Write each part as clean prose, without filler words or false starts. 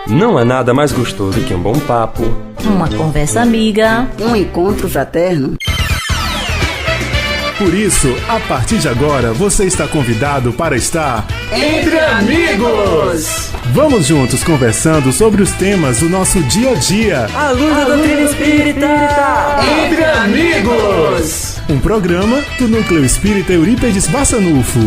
Não há nada mais gostoso que um bom papo, uma conversa amiga, um encontro fraterno. Por isso, a partir de agora, você está convidado para estar Entre Amigos! Vamos juntos conversando sobre os temas do nosso dia a dia. À luz da doutrina espírita! Entre Amigos! Um programa do Núcleo Espírita Eurípedes Barçanufo.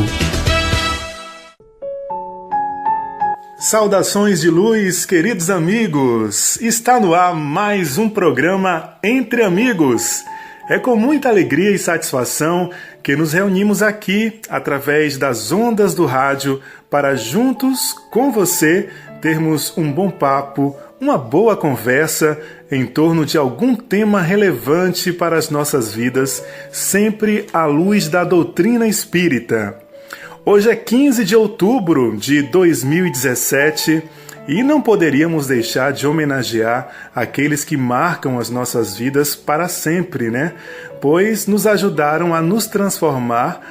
Saudações de luz, queridos amigos! Está no ar mais um programa Entre Amigos. É com muita alegria e satisfação que nos reunimos aqui através das ondas do rádio para juntos com você termos um bom papo, uma boa conversa em torno de algum tema relevante para as nossas vidas, sempre à luz da doutrina espírita. Hoje é 15 de outubro de 2017 e não poderíamos deixar de homenagear aqueles que marcam as nossas vidas para sempre, né? Pois nos ajudaram a nos transformar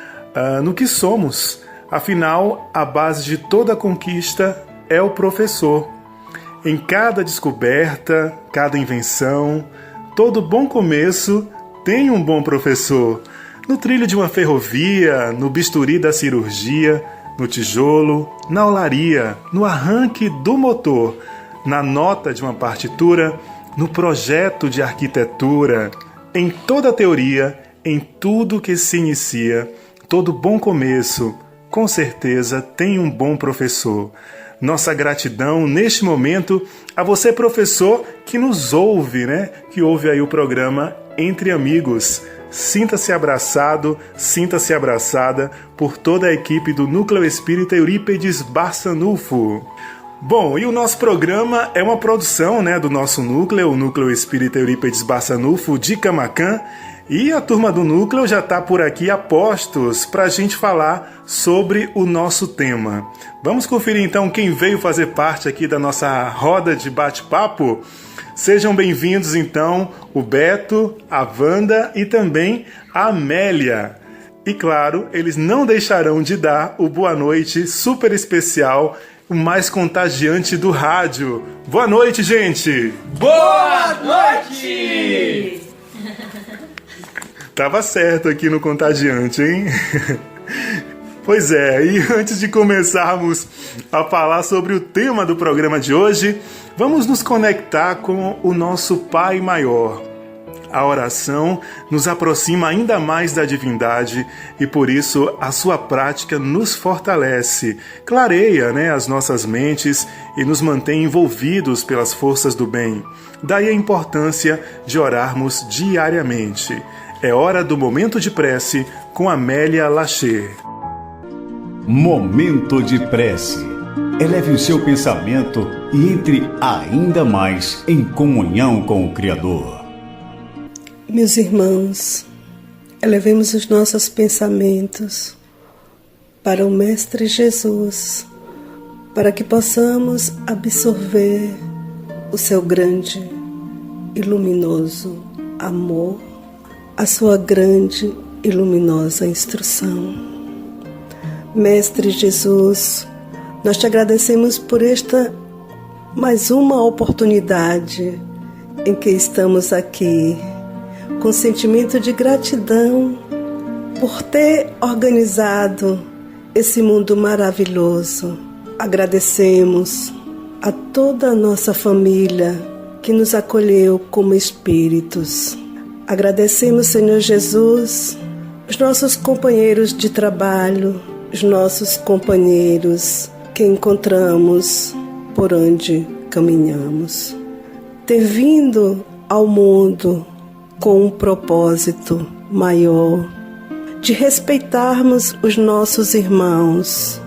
no que somos. Afinal, a base de toda conquista é o professor. Em cada descoberta, cada invenção, todo bom começo tem um bom professor. No trilho de uma ferrovia, no bisturi da cirurgia, no tijolo, na olaria, no arranque do motor, na nota de uma partitura, no projeto de arquitetura, em toda a teoria, em tudo que se inicia, todo bom começo, com certeza tem um bom professor. Nossa gratidão neste momento a você, professor, que nos ouve, né? Que ouve aí o programa Entre Amigos. Sinta-se abraçado, sinta-se abraçada por toda a equipe do Núcleo Espírita Eurípedes Barçanufo. Bom, e o nosso programa é uma produção, né, do nosso núcleo, o Núcleo Espírita Eurípedes Barçanufo de Camaquã, e a turma do núcleo já está por aqui a postos para a gente falar sobre o nosso tema. Vamos conferir então quem veio fazer parte aqui da nossa roda de bate-papo? Sejam bem-vindos, então, o Beto, a Wanda e também a Amélia. E, claro, eles não deixarão de dar o boa noite super especial, o mais contagiante do rádio. Boa noite, gente! Boa noite! Tava certo aqui no contagiante, hein? Pois é, e antes de começarmos a falar sobre o tema do programa de hoje, vamos nos conectar com o nosso Pai Maior. A oração nos aproxima ainda mais da divindade e, por isso, a sua prática nos fortalece, clareia, as nossas mentes e nos mantém envolvidos pelas forças do bem. Daí a importância de orarmos diariamente. É hora do Momento de Prece com Amélia Lacher. Momento de Prece. Eleve o seu pensamento e entre ainda mais em comunhão com o Criador. Meus irmãos, elevemos os nossos pensamentos para o Mestre Jesus, para que possamos absorver o seu grande e luminoso amor, a sua grande e luminosa instrução. Mestre Jesus, nós te agradecemos por esta mais uma oportunidade em que estamos aqui, com sentimento de gratidão por ter organizado esse mundo maravilhoso. Agradecemos a toda a nossa família que nos acolheu como espíritos. Agradecemos, Senhor Jesus, os nossos companheiros de trabalho, os nossos companheiros que encontramos por onde caminhamos. Ter vindo ao mundo com um propósito maior, de respeitarmos os nossos irmãos,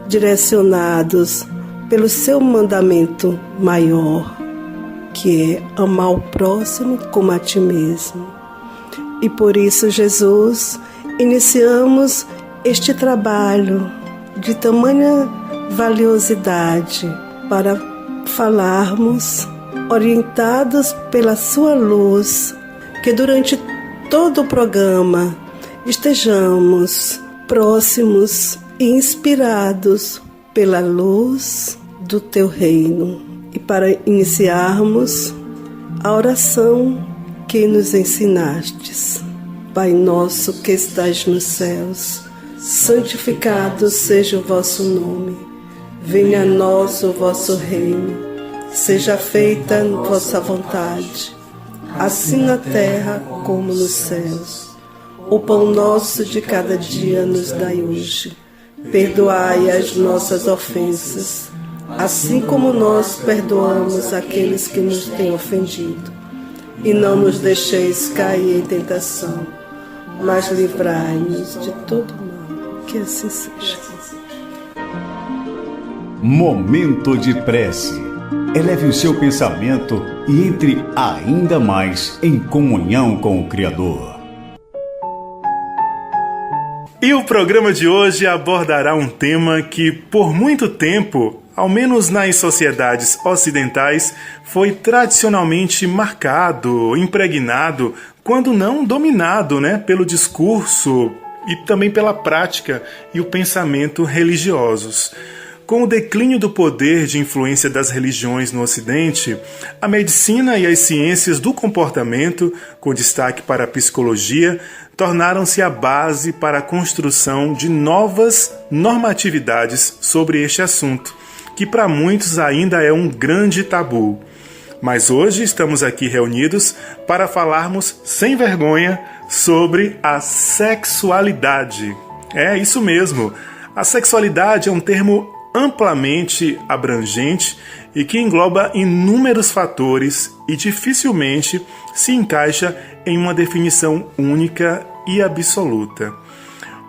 direcionados pelo seu mandamento maior, que é amar o próximo como a ti mesmo. E por isso, Jesus, iniciamos este trabalho de tamanha valiosidade para falarmos, orientados pela sua luz, que durante todo o programa estejamos próximos e inspirados pela luz do teu reino. e para iniciarmos a oração que nos ensinastes. Pai nosso que estais nos céus, santificado seja o vosso nome. Venha a nós o vosso reino. Seja feita a vossa vontade, assim na terra como nos céus. O pão nosso de cada dia nos dai hoje. Perdoai as nossas ofensas, assim como nós perdoamos aqueles que nos têm ofendido. E não nos deixeis cair em tentação, mas livrai-nos de todo mal. Que assim seja. Momento de prece. Eleve o seu pensamento e entre ainda mais em comunhão com o Criador. E o programa de hoje abordará um tema que, por muito tempo, ao menos nas sociedades ocidentais, foi tradicionalmente marcado, impregnado, quando não dominado, pelo discurso e também pela prática e o pensamento religiosos. Com o declínio do poder de influência das religiões no Ocidente, a medicina e as ciências do comportamento, com destaque para a psicologia, tornaram-se a base para a construção de novas normatividades sobre este assunto, que para muitos ainda é um grande tabu. Mas hoje estamos aqui reunidos para falarmos sem vergonha sobre a sexualidade. É isso mesmo, a sexualidade é um termo amplamente abrangente e que engloba inúmeros fatores e dificilmente se encaixa em uma definição única e absoluta.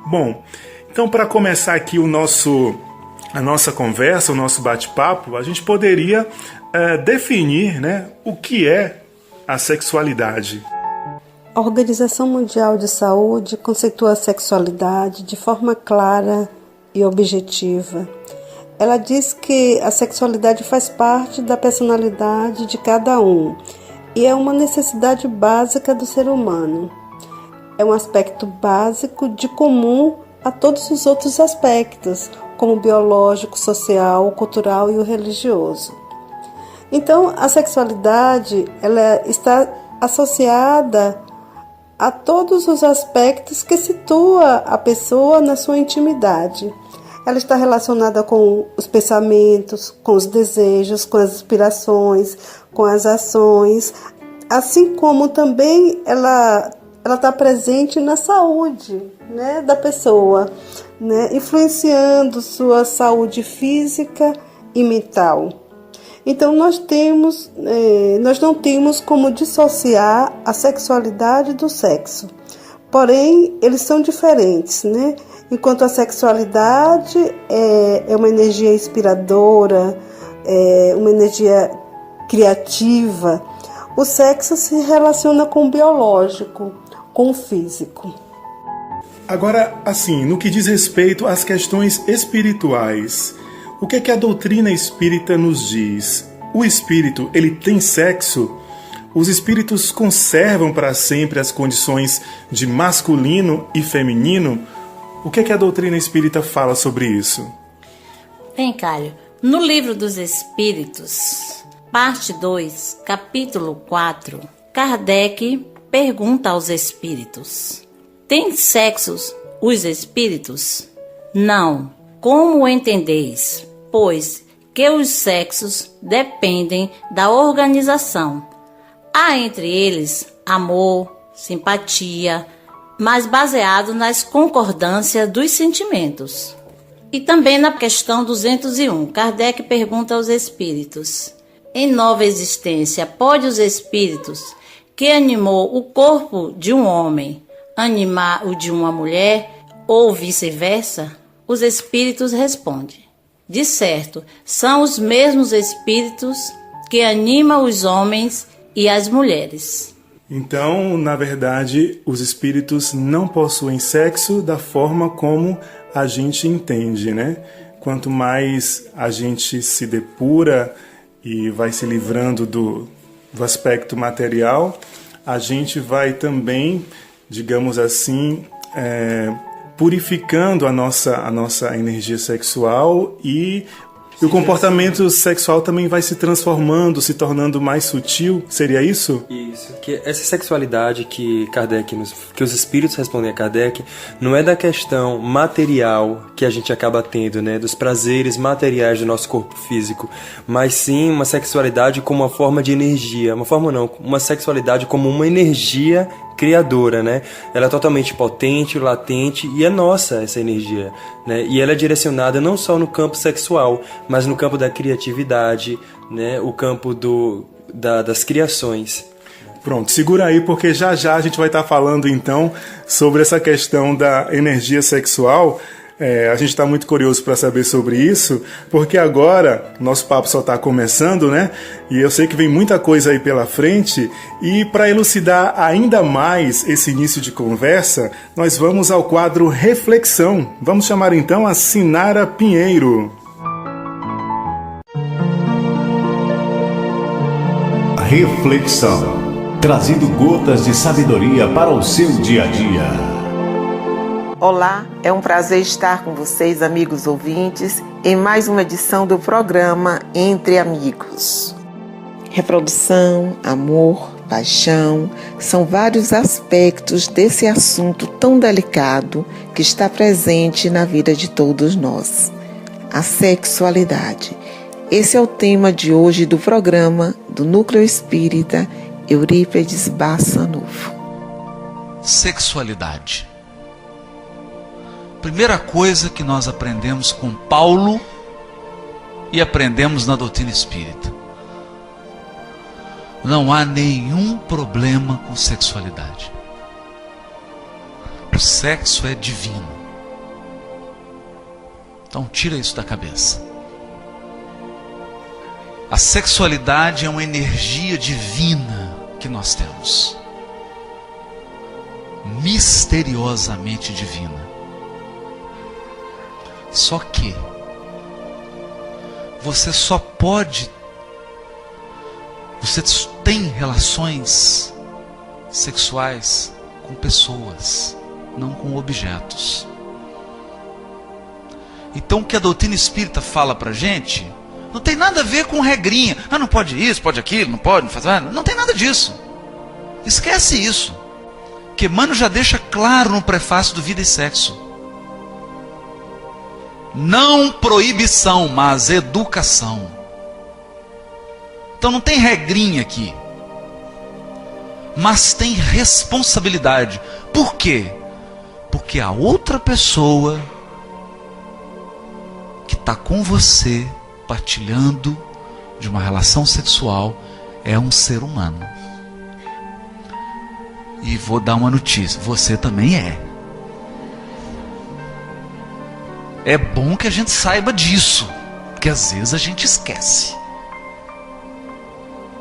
Bom, então para começar aqui a nossa conversa, o nosso bate-papo, a gente poderia definir o que é a sexualidade. A Organização Mundial de Saúde conceitua a sexualidade de forma clara e objetiva. Ela diz que a sexualidade faz parte da personalidade de cada um e é uma necessidade básica do ser humano. É um aspecto básico de comum a todos os outros aspectos, como o biológico, social, o cultural e o religioso. Então, a sexualidade ela está associada a todos os aspectos que situa a pessoa na sua intimidade. Ela está relacionada com os pensamentos, com os desejos, com as aspirações, com as ações, assim como também ela está presente na saúde da pessoa, influenciando sua saúde física e mental. Então nós não temos como dissociar a sexualidade do sexo, porém eles são diferentes, Enquanto a sexualidade é uma energia inspiradora, uma energia criativa, o sexo se relaciona com o biológico, com o físico. Agora, assim, no que diz respeito às questões espirituais, o que é que a doutrina espírita nos diz? O espírito, ele tem sexo? Os espíritos conservam para sempre as condições de masculino e feminino? O que é que a doutrina espírita fala sobre isso? Bem, Caio, no Livro dos Espíritos, parte 2, capítulo 4, Kardec pergunta aos espíritos: têm sexos os espíritos? Não. Como entendeis? Pois que os sexos dependem da organização. Há entre eles amor, simpatia, mas baseado nas concordâncias dos sentimentos. E também na questão 201, Kardec pergunta aos espíritos: em nova existência, pode os espíritos que animou o corpo de um homem animar o de uma mulher ou vice-versa? Os espíritos respondem: de certo, são os mesmos espíritos que animam os homens e as mulheres. Então, na verdade, os espíritos não possuem sexo da forma como a gente entende, Quanto mais a gente se depura e vai se livrando do aspecto material, a gente vai também, digamos assim, purificando a nossa energia sexual e E o comportamento sexual também vai se transformando, se tornando mais sutil, seria isso? Isso, que essa sexualidade que que os espíritos respondem a Kardec, não é da questão material que a gente acaba tendo, né, dos prazeres materiais do nosso corpo físico, mas sim uma sexualidade como uma forma de energia, uma sexualidade como uma energia criadora, né? Ela é totalmente potente, latente, e é nossa essa energia, né? E ela é direcionada não só no campo sexual, mas no campo da criatividade, né? O campo das criações. Pronto, segura aí, porque já já a gente vai estar falando então sobre essa questão da energia sexual. A gente está muito curioso para saber sobre isso, porque agora nosso papo só está começando, né? E eu sei que vem muita coisa aí pela frente, e para elucidar ainda mais esse início de conversa, nós vamos ao quadro Reflexão. Vamos chamar então a Sinara Pinheiro. Reflexão, trazendo gotas de sabedoria para o seu dia a dia. Olá, é um prazer estar com vocês, amigos ouvintes, em mais uma edição do programa Entre Amigos. Reprodução, amor, paixão, são vários aspectos desse assunto tão delicado que está presente na vida de todos nós. A sexualidade. Esse é o tema de hoje do programa do Núcleo Espírita Eurípides Bassanufo. Sexualidade. Primeira coisa que nós aprendemos com Paulo e aprendemos na doutrina espírita: não há nenhum problema com sexualidade. O sexo é divino. Então tira isso da cabeça. A sexualidade é uma energia divina que nós temos, misteriosamente divina. Só que você tem relações sexuais com pessoas, não com objetos. Então o que a doutrina espírita fala pra gente não tem nada a ver com regrinha. Não pode isso, pode aquilo, não pode, não faz nada. Não tem nada disso. Esquece isso. Que Emmanuel já deixa claro no prefácio do Vida e Sexo. Não proibição, mas educação. Então não tem regrinha aqui, mas tem responsabilidade. Por quê? Porque a outra pessoa que está com você, partilhando de uma relação sexual, é um ser humano. E vou dar uma notícia: você também é. É bom que a gente saiba disso, porque às vezes a gente esquece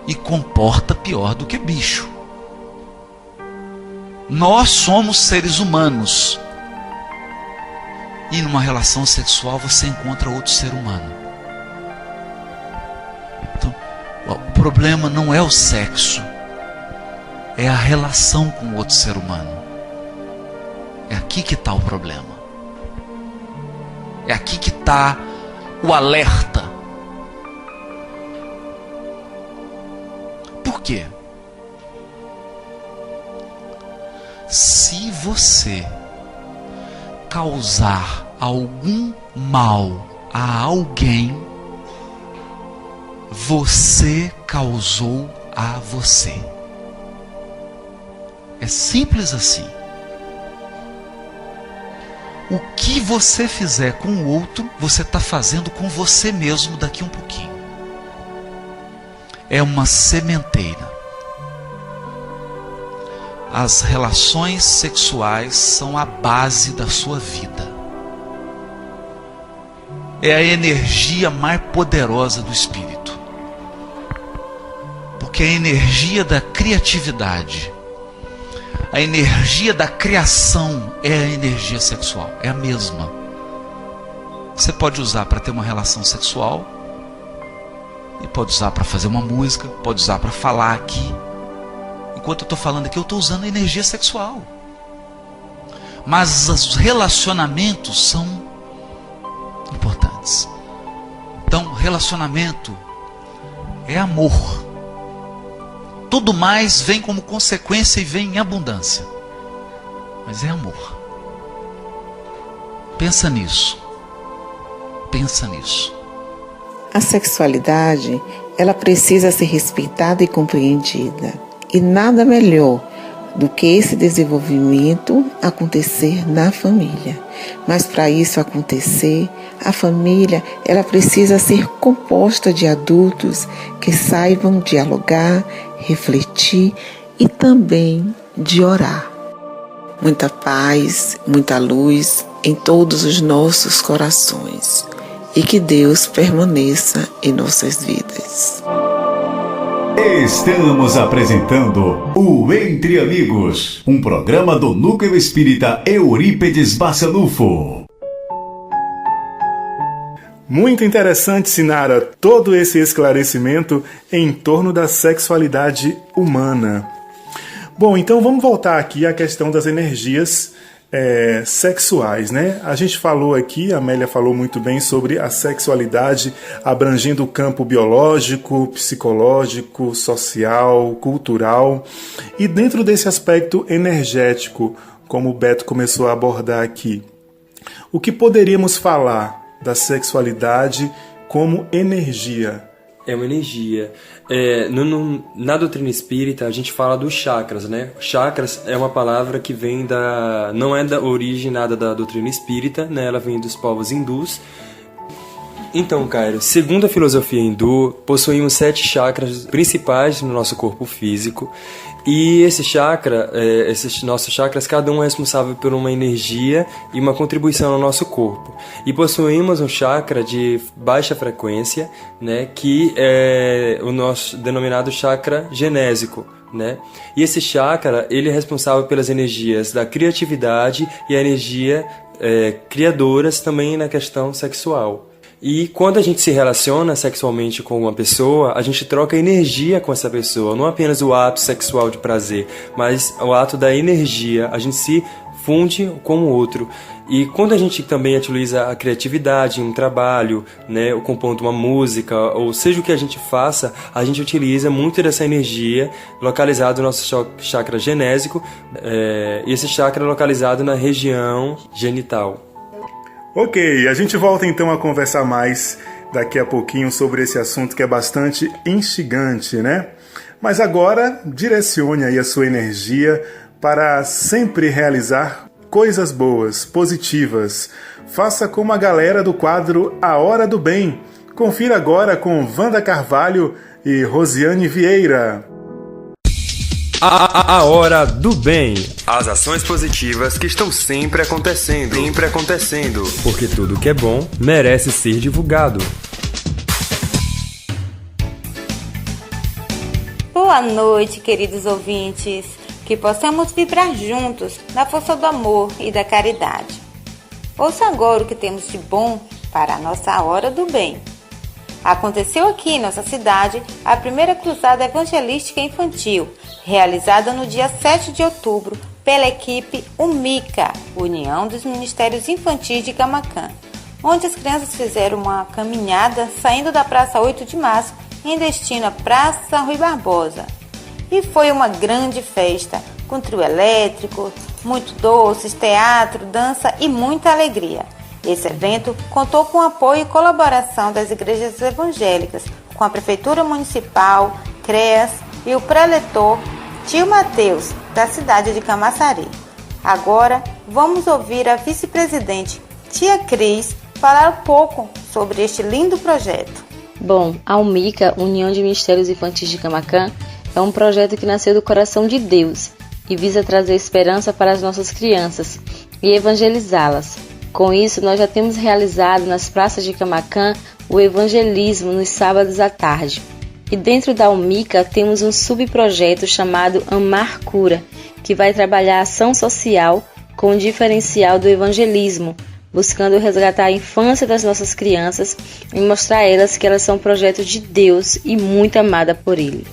e comporta pior do que bicho. Nós somos seres humanos, e numa relação sexual você encontra outro ser humano. Então, o problema não é o sexo, é a relação com o outro ser humano. É aqui que está o problema. É aqui que está o alerta. Por quê? Se você causar algum mal a alguém, você causou a você. É simples assim. O que você fizer com o outro, você está fazendo com você mesmo daqui um pouquinho. É uma sementeira. As relações sexuais são a base da sua vida. É a energia mais poderosa do espírito. Porque a energia da criatividade, a energia da criação é a energia sexual, é a mesma. Você pode usar para ter uma relação sexual, e pode usar para fazer uma música, pode usar para falar aqui. Enquanto eu estou falando aqui, eu estou usando a energia sexual. Mas os relacionamentos são importantes. Então, relacionamento é amor. Tudo mais vem como consequência e vem em abundância. Mas é amor. Pensa nisso. Pensa nisso. A sexualidade, ela precisa ser respeitada e compreendida. E nada melhor do que esse desenvolvimento acontecer na família. Mas para isso acontecer, a família, ela precisa ser composta de adultos que saibam dialogar, refletir e também de orar. Muita paz, muita luz em todos os nossos corações. E que Deus permaneça em nossas vidas. Estamos apresentando o Entre Amigos, um programa do Núcleo Espírita Eurípedes Barçanufo. Muito interessante, Sinara, todo esse esclarecimento em torno da sexualidade humana. Bom, então vamos voltar aqui à questão das energias sexuais, né? A gente falou aqui, a Amélia falou muito bem sobre a sexualidade abrangendo o campo biológico, psicológico, social, cultural e dentro desse aspecto energético, como o Beto começou a abordar aqui. O que poderíamos falar da sexualidade como energia? É uma energia. Na doutrina espírita, a gente fala dos chakras, né? Chakras é uma palavra que vem não é da origem nada da doutrina espírita, né? Ela vem dos povos hindus. Então, Cairo, segundo a filosofia hindu, possuímos 7 chakras principais no nosso corpo físico. E esses nossos chakras, cada um é responsável por uma energia e uma contribuição no nosso corpo. E possuímos um chakra de baixa frequência, né, que é o nosso denominado chakra genésico, né? E esse chakra, ele é responsável pelas energias da criatividade e a energia criadoras também na questão sexual. E quando a gente se relaciona sexualmente com uma pessoa, a gente troca energia com essa pessoa, não apenas o ato sexual de prazer, mas o ato da energia, a gente se funde com o outro. E quando a gente também utiliza a criatividade em um trabalho, né, ou compondo uma música, ou seja o que a gente faça, a gente utiliza muito dessa energia localizada no nosso chakra genésico, e esse chakra é localizado na região genital. Ok, a gente volta então a conversar mais daqui a pouquinho sobre esse assunto que é bastante instigante, né? Mas agora, direcione aí a sua energia para sempre realizar coisas boas, positivas. Faça como a galera do quadro A Hora do Bem. Confira agora com Wanda Carvalho e Rosiane Vieira. A Hora do Bem. As ações positivas que estão sempre acontecendo. Porque tudo que é bom merece ser divulgado. Boa noite, queridos ouvintes. Que possamos vibrar juntos na força do amor e da caridade. Ouça agora o que temos de bom para a nossa Hora do Bem. Aconteceu aqui em nossa cidade a primeira cruzada evangelística infantil, realizada no dia 7 de outubro pela equipe UMICA, União dos Ministérios Infantis de Camaquã, onde as crianças fizeram uma caminhada saindo da Praça 8 de Março em destino à Praça Rui Barbosa. E foi uma grande festa, com trio elétrico, muito doces, teatro, dança e muita alegria. Esse evento contou com o apoio e colaboração das igrejas evangélicas, com a Prefeitura Municipal, CREAS e o preletor Tio Mateus, da cidade de Camaçari. Agora, vamos ouvir a vice-presidente Tia Cris falar um pouco sobre este lindo projeto. Bom, a UMICA, União de Ministérios Infantis de Camaquã, é um projeto que nasceu do coração de Deus e visa trazer esperança para as nossas crianças e evangelizá-las. Com isso, nós já temos realizado nas praças de Camaquã o evangelismo nos sábados à tarde. E dentro da UMICA temos um subprojeto chamado Amar Cura, que vai trabalhar a ação social com o diferencial do evangelismo, buscando resgatar a infância das nossas crianças e mostrar a elas que elas são projetos de Deus e muito amada por Ele.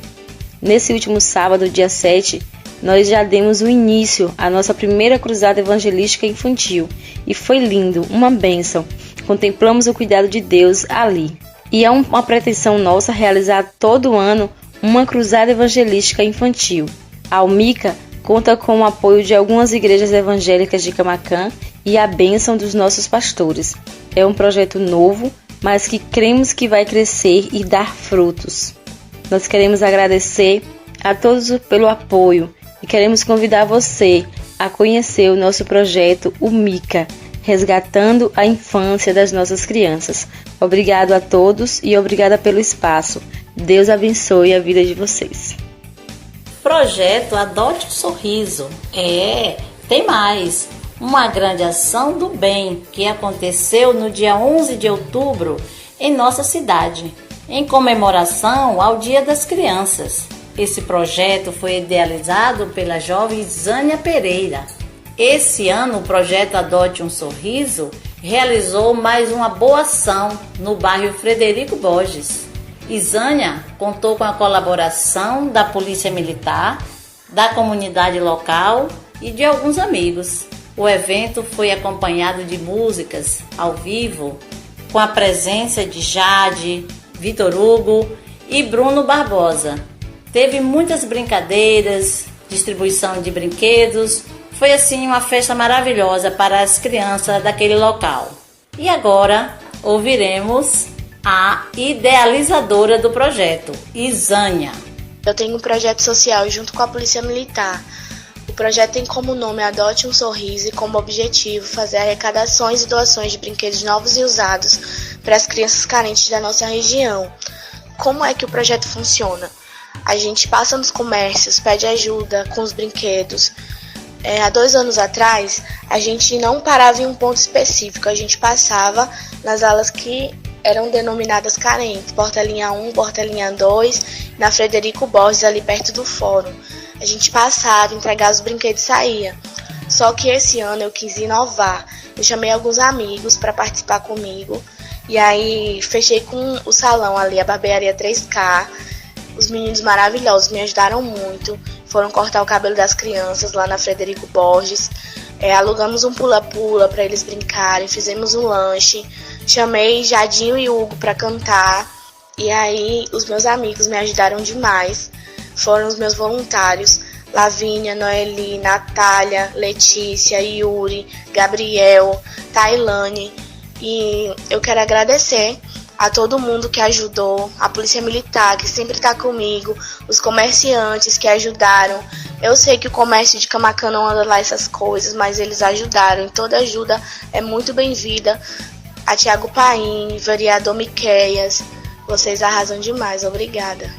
Nesse último sábado, dia 7, nós já demos o início à nossa primeira cruzada evangelística infantil e foi lindo, uma bênção. Contemplamos o cuidado de Deus ali. E é uma pretensão nossa realizar todo ano uma cruzada evangelística infantil. A Almica conta com o apoio de algumas igrejas evangélicas de Camaquã e a bênção dos nossos pastores. É um projeto novo, mas que cremos que vai crescer e dar frutos. Nós queremos agradecer a todos pelo apoio e queremos convidar você a conhecer o nosso projeto, o Mica, resgatando a infância das nossas crianças. Obrigado a todos e obrigada pelo espaço. Deus abençoe a vida de vocês. Projeto Adote um Sorriso. Tem mais. Uma grande ação do bem que aconteceu no dia 11 de outubro em nossa cidade, em comemoração ao Dia das Crianças. Esse projeto foi idealizado pela jovem Zânia Pereira. Esse ano, o projeto Adote um Sorriso realizou mais uma boa ação no bairro Frederico Borges. Zânia contou com a colaboração da Polícia Militar, da comunidade local e de alguns amigos. O evento foi acompanhado de músicas ao vivo, com a presença de Jade, Vitor Hugo e Bruno Barbosa. Teve muitas brincadeiras, distribuição de brinquedos. Foi assim uma festa maravilhosa para as crianças daquele local. E agora ouviremos a idealizadora do projeto, Zânia. Eu tenho um projeto social junto com a Polícia Militar. O projeto tem como nome Adote um Sorriso e como objetivo fazer arrecadações e doações de brinquedos novos e usados para as crianças carentes da nossa região. Como é que o projeto funciona? A gente passa nos comércios, pede ajuda com os brinquedos. Há 2 anos atrás, a gente não parava em um ponto específico, a gente passava nas alas que eram denominadas carentes, Portelinha 1, Portelinha 2, na Frederico Borges, ali perto do fórum. A gente passava, entregava os brinquedos e saía. Só que esse ano eu quis inovar. Eu chamei alguns amigos para participar comigo. E aí fechei com o salão ali, a barbearia 3K. Os meninos maravilhosos me ajudaram muito. Foram cortar o cabelo das crianças lá na Frederico Borges. Alugamos um pula-pula para eles brincarem. Fizemos um lanche. Chamei Jadinho e Hugo para cantar. E aí os meus amigos me ajudaram demais. Foram os meus voluntários, Lavínia, Noeli, Natália, Letícia, Yuri, Gabriel, Tailane. E eu quero agradecer a todo mundo que ajudou, a Polícia Militar, que sempre está comigo, os comerciantes que ajudaram. Eu sei que o comércio de Camaquã não anda lá essas coisas, mas eles ajudaram e toda ajuda é muito bem-vinda. A Tiago Paim, vereador Miqueias, vocês arrasam demais, obrigada.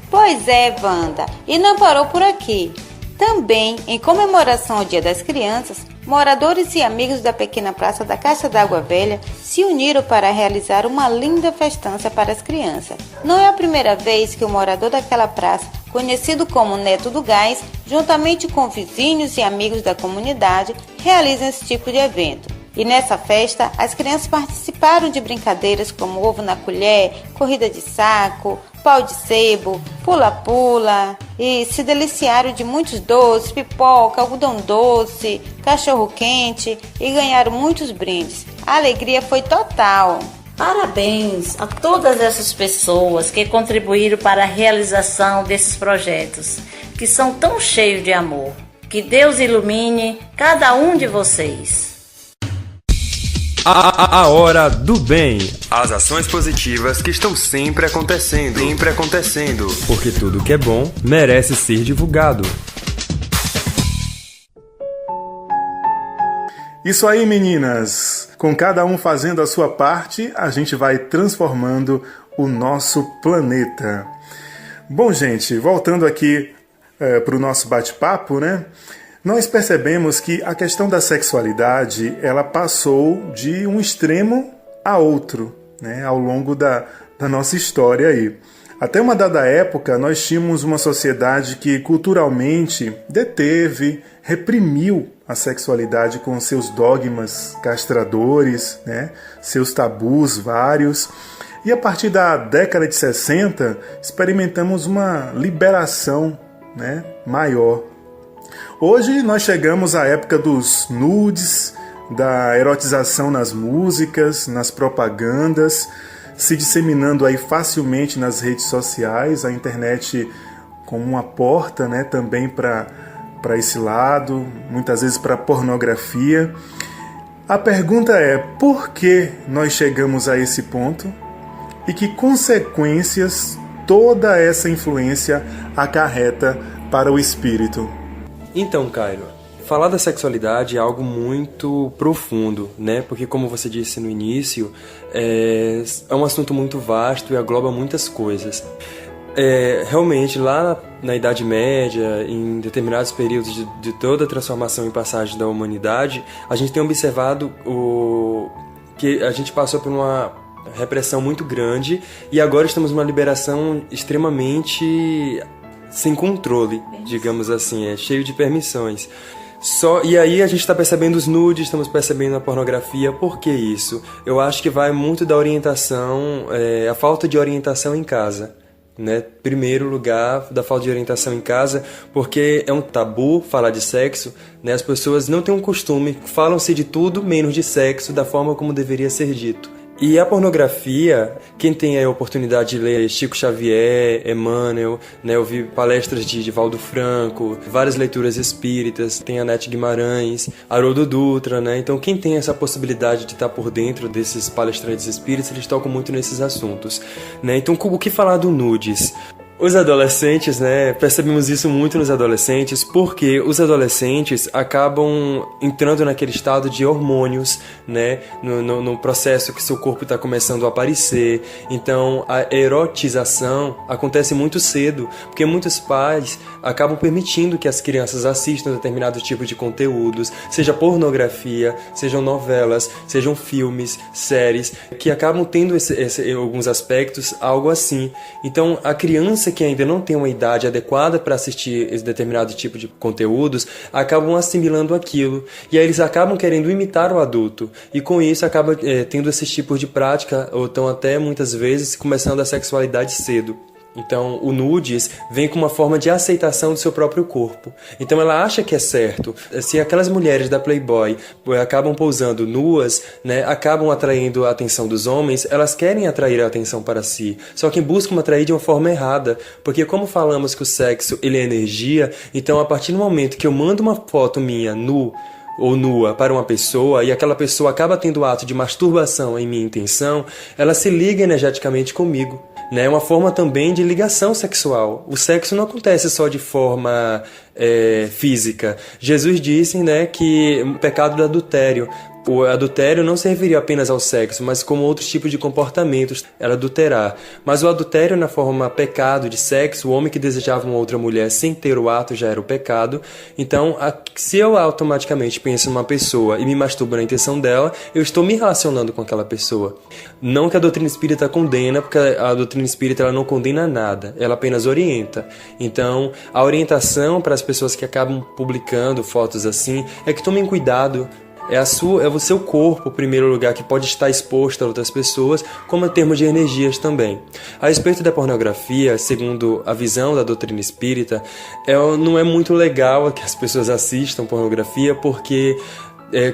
Pois é, Wanda, e não parou por aqui. Também, em comemoração ao Dia das Crianças, moradores e amigos da pequena praça da Caixa d'Água Velha se uniram para realizar uma linda festança para as crianças. Não é a primeira vez que o morador daquela praça, conhecido como Neto do Gás, juntamente com vizinhos e amigos da comunidade, realizam esse tipo de evento. E nessa festa, as crianças participaram de brincadeiras como ovo na colher, corrida de saco, pau de sebo, pula-pula e se deliciaram de muitos doces, pipoca, algodão doce, cachorro-quente e ganharam muitos brindes. A alegria foi total. Parabéns a todas essas pessoas que contribuíram para a realização desses projetos, que são tão cheios de amor. Que Deus ilumine cada um de vocês. A hora do bem. As ações positivas que estão sempre acontecendo. Porque tudo que é bom merece ser divulgado. Isso aí, meninas! Com cada um fazendo a sua parte, a gente vai transformando o nosso planeta. Bom, gente, voltando aqui para o nosso bate-papo, né? Nós percebemos que a questão da sexualidade, ela passou de um extremo a outro, né, ao longo da nossa história aí. Até uma dada época, nós tínhamos uma sociedade que culturalmente deteve, reprimiu a sexualidade com seus dogmas castradores, né, seus tabus vários. E a partir da década de 60, experimentamos uma liberação, né, maior. Hoje nós chegamos à época dos nudes, da erotização nas músicas, nas propagandas, se disseminando aí facilmente nas redes sociais, a internet como uma porta, né, também para esse lado, muitas vezes para pornografia. A pergunta é: por que nós chegamos a esse ponto e que consequências toda essa influência acarreta para o espírito? Então, Cairo, falar da sexualidade é algo muito profundo, né? Porque, como você disse no início, é um assunto muito vasto e engloba muitas coisas. Realmente, lá na Idade Média, em determinados períodos de toda a transformação e passagem da humanidade, a gente tem observado que a gente passou por uma repressão muito grande e agora estamos numa liberação extremamente sem controle, digamos assim, cheio de permissões. E aí a gente está percebendo os nudes, estamos percebendo a pornografia. Por que isso? Eu acho que vai muito da orientação, a falta de orientação em casa. Né? Primeiro lugar, da falta de orientação em casa, porque é um tabu falar de sexo, né? As pessoas não têm um costume, falam-se de tudo menos de sexo da forma como deveria ser dito. E a pornografia, quem tem a oportunidade de ler Chico Xavier, Emmanuel, né, eu vi palestras de Divaldo Franco, várias leituras espíritas, tem a Nete Guimarães, Haroldo Dutra, né? Então quem tem essa possibilidade de estar por dentro desses palestrantes espíritas, eles tocam muito nesses assuntos, né? Então o que falar do nudes? Os adolescentes, né, percebemos isso muito nos adolescentes, porque os adolescentes acabam entrando naquele estado de hormônios, né, no processo que seu corpo está começando a aparecer. Então a erotização acontece muito cedo, porque muitos pais acabam permitindo que as crianças assistam determinado tipo de conteúdos, seja pornografia, sejam novelas, sejam filmes, séries, que acabam tendo alguns aspectos, algo assim. Então a criança que ainda não tem uma idade adequada para assistir esse determinado tipo de conteúdos, acabam assimilando aquilo. E aí eles acabam querendo imitar o adulto. E com isso acaba tendo esses tipos de prática, ou estão até muitas vezes começando a sexualidade cedo. Então, o nudes vem com uma forma de aceitação do seu próprio corpo. Então, ela acha que é certo. Se aquelas mulheres da Playboy acabam pousando nuas, né, acabam atraindo a atenção dos homens, elas querem atrair a atenção para si. Só que buscam atrair de uma forma errada. Porque como falamos que o sexo ele é energia, então a partir do momento que eu mando uma foto minha nu ou nua para uma pessoa e aquela pessoa acaba tendo o ato de masturbação em minha intenção, ela se liga energeticamente comigo. É uma forma também de ligação sexual. O sexo não acontece só de forma física. Jesus disse, né, que o pecado do adultério. O adultério não serviria apenas ao sexo, mas como outros tipos de comportamentos, era adulterar. Mas o adultério na forma pecado de sexo, o homem que desejava uma outra mulher sem ter o ato já era o pecado. Então, se eu automaticamente penso numa pessoa e me masturbo na intenção dela, eu estou me relacionando com aquela pessoa. Não que a doutrina espírita condena, porque a doutrina espírita ela não condena nada, ela apenas orienta. Então, a orientação para as pessoas que acabam publicando fotos assim é que tomem cuidado. É o seu corpo, em primeiro lugar, que pode estar exposto a outras pessoas, como em termos de energias também. A respeito da pornografia, segundo a visão da doutrina espírita, não é muito legal que as pessoas assistam pornografia, porque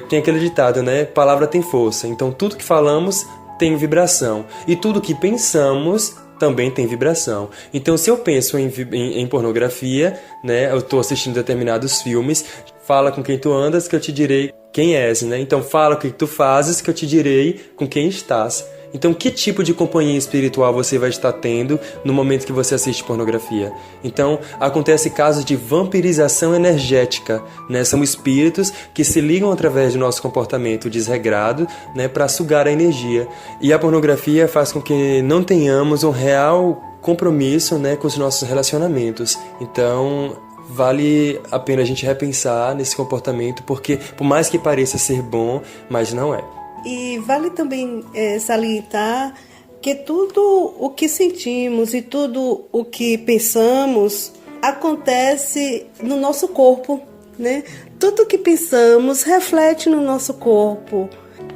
tem aquele ditado, né? Palavra tem força. Então, tudo que falamos tem vibração. E tudo que pensamos também tem vibração. Então, se eu penso em pornografia, né? Eu estou assistindo determinados filmes, fala com quem tu andas que eu te direi quem és, né? Então fala o que tu fazes que eu te direi com quem estás. Então que tipo de companhia espiritual você vai estar tendo no momento que você assiste pornografia? Então acontece casos de vampirização energética, né? São espíritos que se ligam através do nosso comportamento desregrado, né? Para sugar a energia. E a pornografia faz com que não tenhamos um real compromisso, né? Com os nossos relacionamentos. Então vale a pena a gente repensar nesse comportamento, porque por mais que pareça ser bom, mas não é. E vale também salientar que tudo o que sentimos e tudo o que pensamos acontece no nosso corpo, né? Tudo o que pensamos reflete no nosso corpo.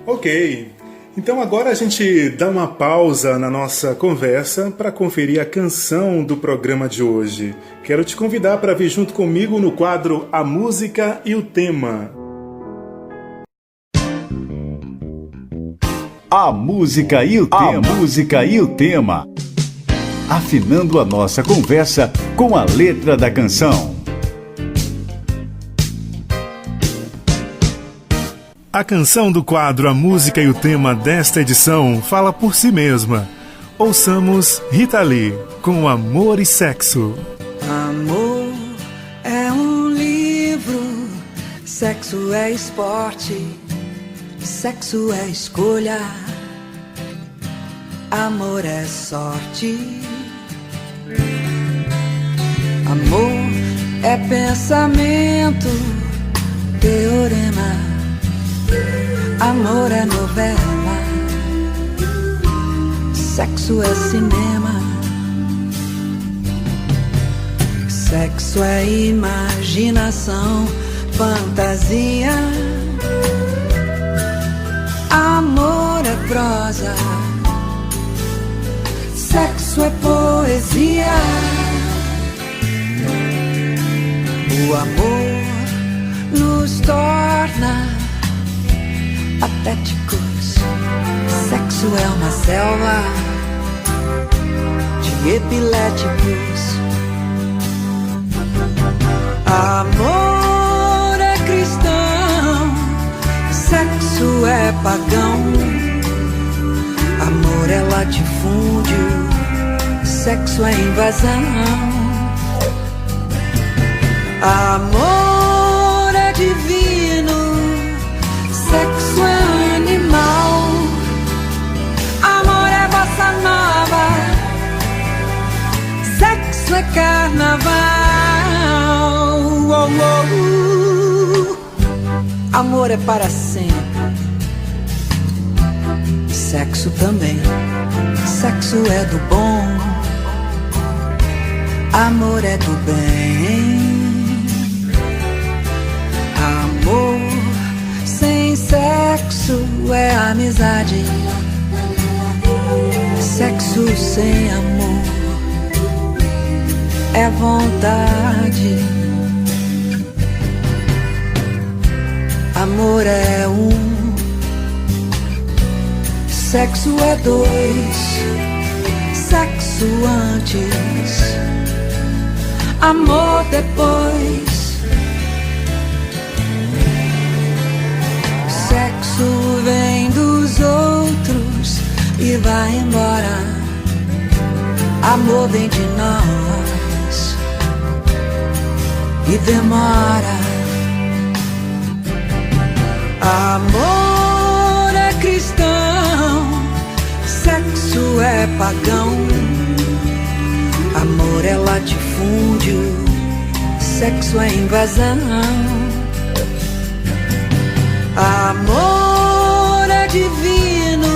Ok. Então agora a gente dá uma pausa na nossa conversa para conferir a canção do programa de hoje. Quero te convidar para vir junto comigo no quadro A Música e o Tema. A música e o tema. A música e o tema. Afinando a nossa conversa com a letra da canção. A canção do quadro A Música e o Tema desta edição fala por si mesma. Ouçamos Rita Lee com Amor e Sexo. Amor é um livro, sexo é esporte, sexo é escolha, amor é sorte. Amor é pensamento, teorema, amor é novela, sexo é cinema, sexo é imaginação, fantasia, amor é prosa, sexo é poesia. O amor nos torna patéticos, sexo é uma selva de epiléticos. Amor é cristão, sexo é pagão, amor é latifúndio, sexo é invasão. Amor é divino, sexo é animal, amor é bossa nova, sexo é carnaval. Oh, oh, amor é para sempre, sexo também, sexo é do bom, amor é do bem. Amor sem sexo é amizade, sexo sem amor é vontade. Amor é um, sexo é dois, sexo antes, amor depois. Sexo vem dos outros e vai embora, amor vem de nós e demora. Amor é cristão, sexo é pagão, amor é latifúndio, sexo é invasão. Amor é divino,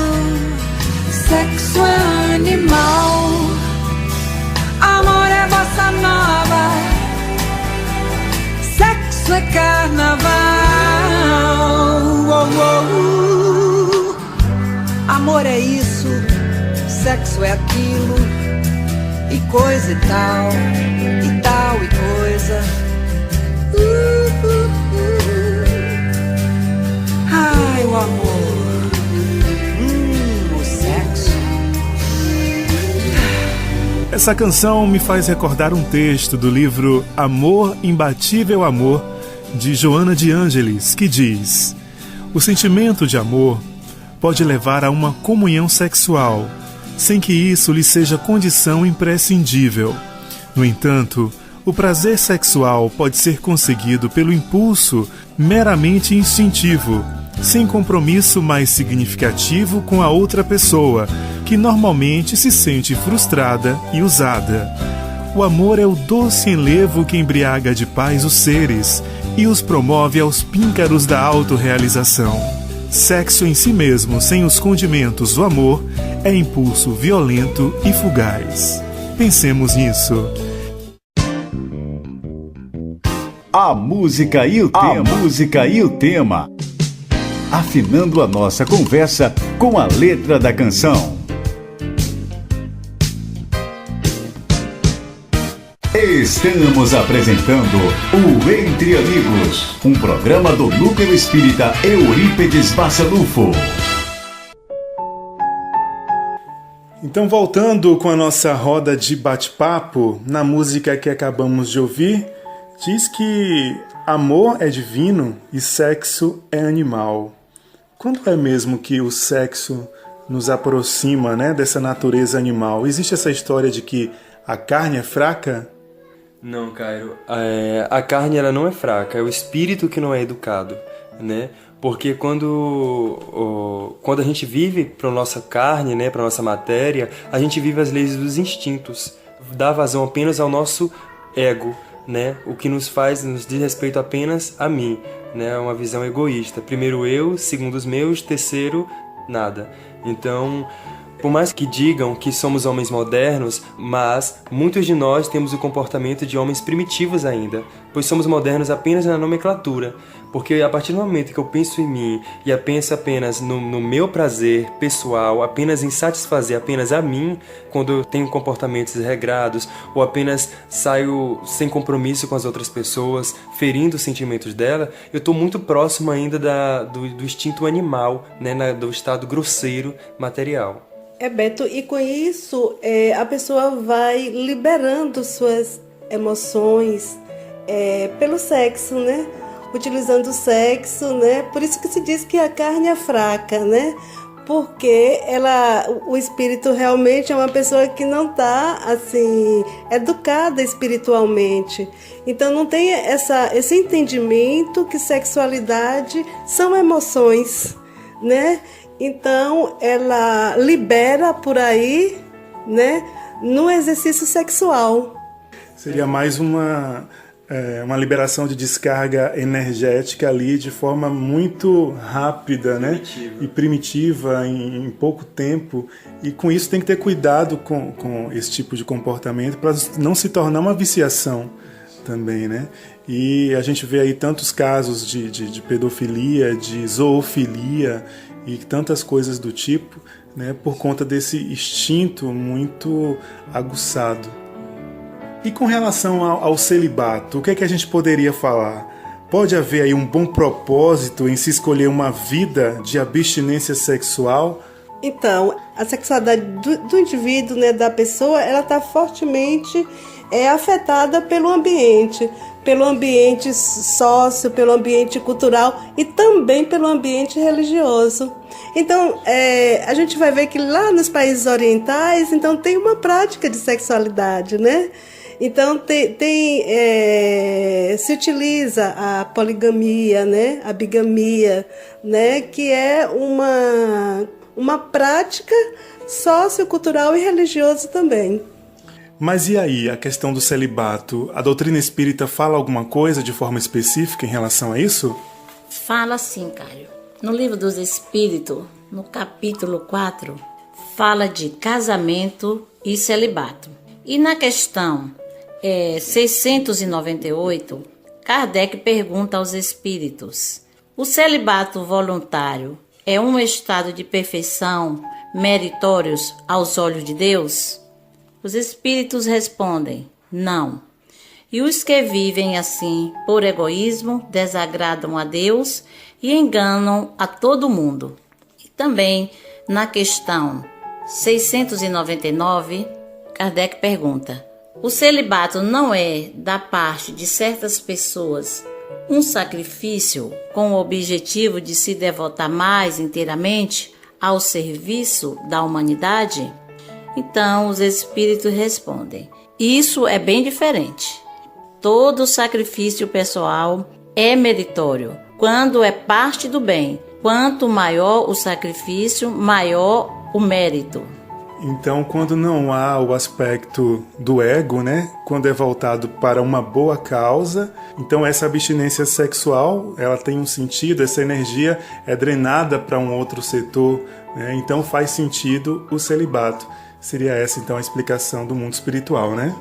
sexo é animal, amor é bossa nova, sexo é carnaval. Oh, oh, amor é isso, sexo é aquilo, e coisa e tal e coisa. Ai, o amor, o sexo. Essa canção me faz recordar um texto do livro Amor, Imbatível Amor, de Joana de Ângeles, que diz: o sentimento de amor pode levar a uma comunhão sexual, sem que isso lhe seja condição imprescindível. No entanto, o prazer sexual pode ser conseguido pelo impulso meramente instintivo, sem compromisso mais significativo com a outra pessoa, que normalmente se sente frustrada e usada. O amor é o doce enlevo que embriaga de paz os seres e os promove aos píncaros da autorrealização. Sexo em si mesmo, sem os condimentos do amor, é impulso violento e fugaz. Pensemos nisso. A música e o tema. A música e o tema. Afinando a nossa conversa com a letra da canção. Estamos apresentando o Entre Amigos, um programa do Núcleo Espírita Eurípedes Barçanufo. Então, voltando com a nossa roda de bate-papo, na música que acabamos de ouvir, diz que amor é divino e sexo é animal. Quando é mesmo que o sexo nos aproxima, né, dessa natureza animal? Existe essa história de que a carne é fraca? Não, Cairo. A carne ela não é fraca, é o espírito que não é educado, né? Porque quando a gente vive para nossa carne, né, para nossa matéria, a gente vive as leis dos instintos, dá vazão apenas ao nosso ego, né? O que nos diz respeito apenas a mim, né? Uma visão egoísta. Primeiro eu, segundo os meus, terceiro nada. Então, por mais que digam que somos homens modernos, mas muitos de nós temos o comportamento de homens primitivos ainda, pois somos modernos apenas na nomenclatura. Porque a partir do momento que eu penso em mim e eu penso apenas no meu prazer pessoal, apenas em satisfazer apenas a mim, quando eu tenho comportamentos regrados ou apenas saio sem compromisso com as outras pessoas, ferindo os sentimentos dela, eu estou muito próximo ainda do instinto animal, né, do estado grosseiro material. Beto, e com isso a pessoa vai liberando suas emoções pelo sexo, né? Utilizando o sexo, né? Por isso que se diz que a carne é fraca, né? Porque o espírito realmente é uma pessoa que não está assim educada espiritualmente. Então não tem esse entendimento que sexualidade são emoções, né? Então ela libera por aí, né? No exercício sexual. Seria mais uma liberação de descarga energética ali de forma muito rápida, né? E primitiva em pouco tempo. E com isso tem que ter cuidado com esse tipo de comportamento para não se tornar uma viciação também, né? E a gente vê aí tantos casos de pedofilia, de zoofilia e tantas coisas do tipo, né? Por conta desse instinto muito aguçado. E com relação ao celibato, o que é que a gente poderia falar? Pode haver aí um bom propósito em se escolher uma vida de abstinência sexual? Então, a sexualidade do indivíduo, né, da pessoa, ela está fortemente afetada pelo ambiente sócio, pelo ambiente cultural e também pelo ambiente religioso. Então, a gente vai ver que lá nos países orientais, então, tem uma prática de sexualidade, né? Então, se utiliza a poligamia, né? A bigamia, né? Que é uma prática sociocultural e religiosa também. Mas e aí, a questão do celibato? A doutrina espírita fala alguma coisa de forma específica em relação a isso? Fala sim, Caio. No Livro dos Espíritos, no capítulo 4, fala de casamento e celibato. E na questão 698, Kardec pergunta aos espíritos: o celibato voluntário é um estado de perfeição meritórios aos olhos de Deus? Os espíritos respondem: não. E os que vivem assim por egoísmo desagradam a Deus e enganam a todo mundo. E também na questão 699, Kardec pergunta: o celibato não é, da parte de certas pessoas, um sacrifício com o objetivo de se devotar mais inteiramente ao serviço da humanidade? Então os espíritos respondem: isso é bem diferente. Todo sacrifício pessoal é meritório quando é parte do bem. Quanto maior o sacrifício, maior o mérito. Então, quando não há o aspecto do ego, né? Quando é voltado para uma boa causa, então essa abstinência sexual, ela tem um sentido, essa energia é drenada para um outro setor, né? Então faz sentido o celibato. Seria essa, então, a explicação do mundo espiritual, né?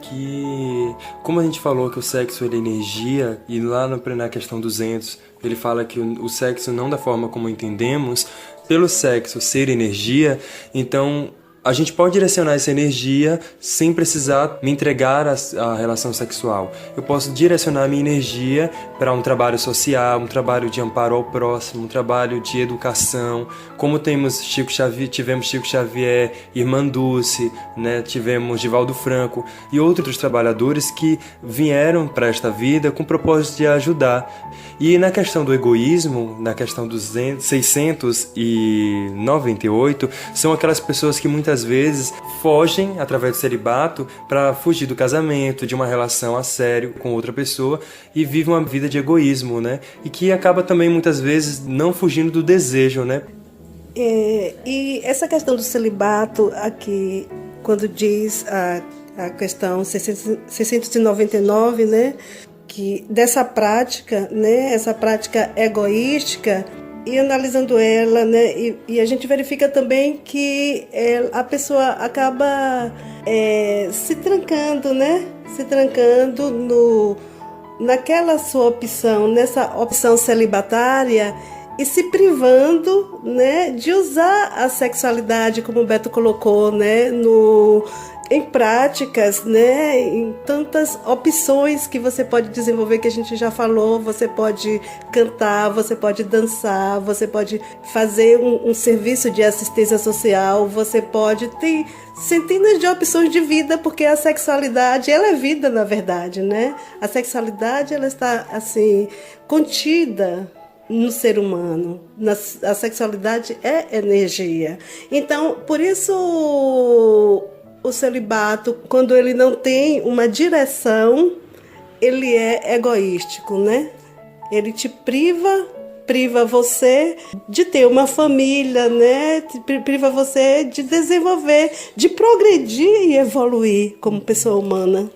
Que, como a gente falou que o sexo ele é energia, e lá na questão 200, ele fala que o sexo não da forma como entendemos, pelo sexo ser energia, então a gente pode direcionar essa energia sem precisar me entregar à relação sexual. Eu posso direcionar a minha energia para um trabalho social, um trabalho de amparo ao próximo, um trabalho de educação. Como tivemos Chico Xavier, Irmã Dulce, né? Tivemos Divaldo Franco e outros trabalhadores que vieram para esta vida com o propósito de ajudar. E na questão do egoísmo, na questão dos 698, são aquelas pessoas que muitas vezes fogem através do celibato para fugir do casamento, de uma relação a sério com outra pessoa e vivem uma vida de egoísmo, né? E que acaba também muitas vezes não fugindo do desejo, né? E essa questão do celibato aqui, quando diz a questão 699, né? Que dessa prática, né? Essa prática egoística, e analisando ela, né, e a gente verifica também que a pessoa acaba se trancando, né, naquela sua opção, nessa opção celibatária, e se privando, né, de usar a sexualidade, como o Beto colocou, né, em práticas, né, em tantas opções que você pode desenvolver, que a gente já falou. Você pode cantar, você pode dançar, você pode fazer um serviço de assistência social, você pode ter centenas de opções de vida, porque a sexualidade, ela é vida, na verdade, né? A sexualidade, ela está, assim, contida no ser humano. A sexualidade é energia. Então, por isso o celibato, quando ele não tem uma direção, ele é egoístico, né? Ele te priva você de ter uma família, né? Priva você de desenvolver, de progredir e evoluir como pessoa humana.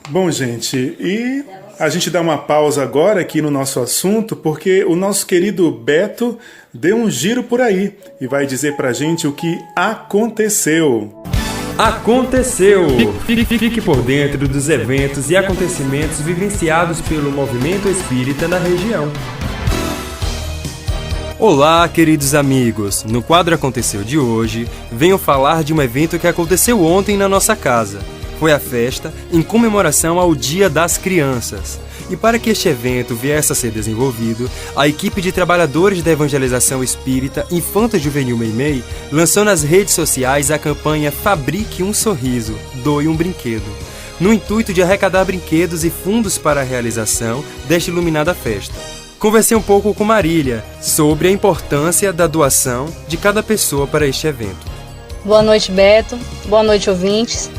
Bom, gente, e a gente dá uma pausa agora aqui no nosso assunto, porque o nosso querido Beto deu um giro por aí e vai dizer pra gente o que aconteceu. Aconteceu! Fique por dentro dos eventos e acontecimentos vivenciados pelo movimento espírita na região. Olá, queridos amigos! No quadro Aconteceu de hoje, venho falar de um evento que aconteceu ontem na nossa casa. Foi a festa em comemoração ao Dia das Crianças. E para que este evento viesse a ser desenvolvido, a equipe de trabalhadores da evangelização espírita Infanta Juvenil Meimei lançou nas redes sociais a campanha Fabrique um Sorriso, Doe um Brinquedo, no intuito de arrecadar brinquedos e fundos para a realização desta iluminada festa. Conversei um pouco com Marília sobre a importância da doação de cada pessoa para este evento. Boa noite, Beto. Boa noite, ouvintes.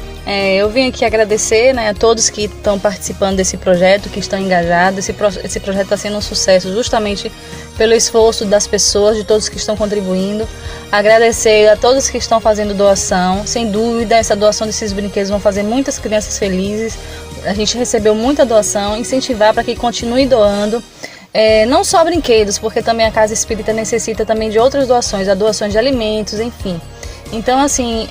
Eu vim aqui agradecer, né, a todos que estão participando desse projeto, que estão engajados. Esse projeto está sendo um sucesso justamente pelo esforço das pessoas, de todos que estão contribuindo. Agradecer a todos que estão fazendo doação. Sem dúvida, essa doação desses brinquedos vão fazer muitas crianças felizes. A gente recebeu muita doação, incentivar para que continue doando. Não só brinquedos, porque também a Casa Espírita necessita também de outras doações, a doações de alimentos, enfim. Então, assim,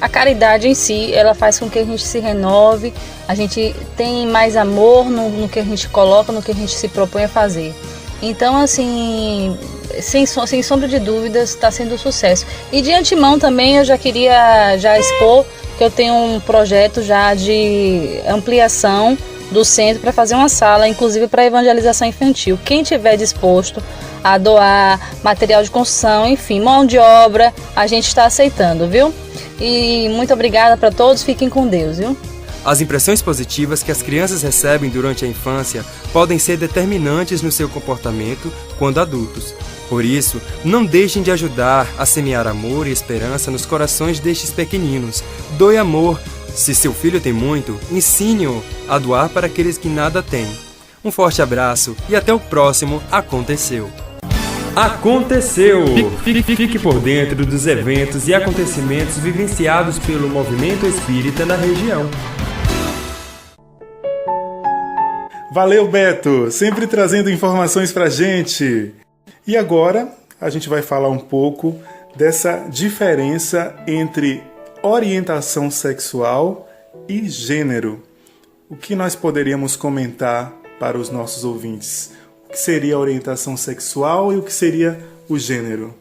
a caridade em si, ela faz com que a gente se renove, a gente tem mais amor no que a gente coloca, no que a gente se propõe a fazer. Então, assim, sem sombra de dúvidas, está sendo um sucesso. E de antemão também eu já queria expor que eu tenho um projeto já de ampliação do centro para fazer uma sala, inclusive para evangelização infantil. Quem tiver disposto a doar material de construção, enfim, mão de obra, a gente está aceitando, viu? E muito obrigada para todos, fiquem com Deus, viu? As impressões positivas que as crianças recebem durante a infância podem ser determinantes no seu comportamento quando adultos. Por isso, não deixem de ajudar a semear amor e esperança nos corações destes pequeninos. Doe amor. Se seu filho tem muito, ensine-o a doar para aqueles que nada têm. Um forte abraço e até o próximo Aconteceu! Aconteceu! Fique por dentro dos eventos e acontecimentos vivenciados pelo movimento espírita na região. Valeu, Beto! Sempre trazendo informações pra gente. E agora a gente vai falar um pouco dessa diferença entre orientação sexual e gênero. O que nós poderíamos comentar para os nossos ouvintes? O que seria a orientação sexual e o que seria o gênero?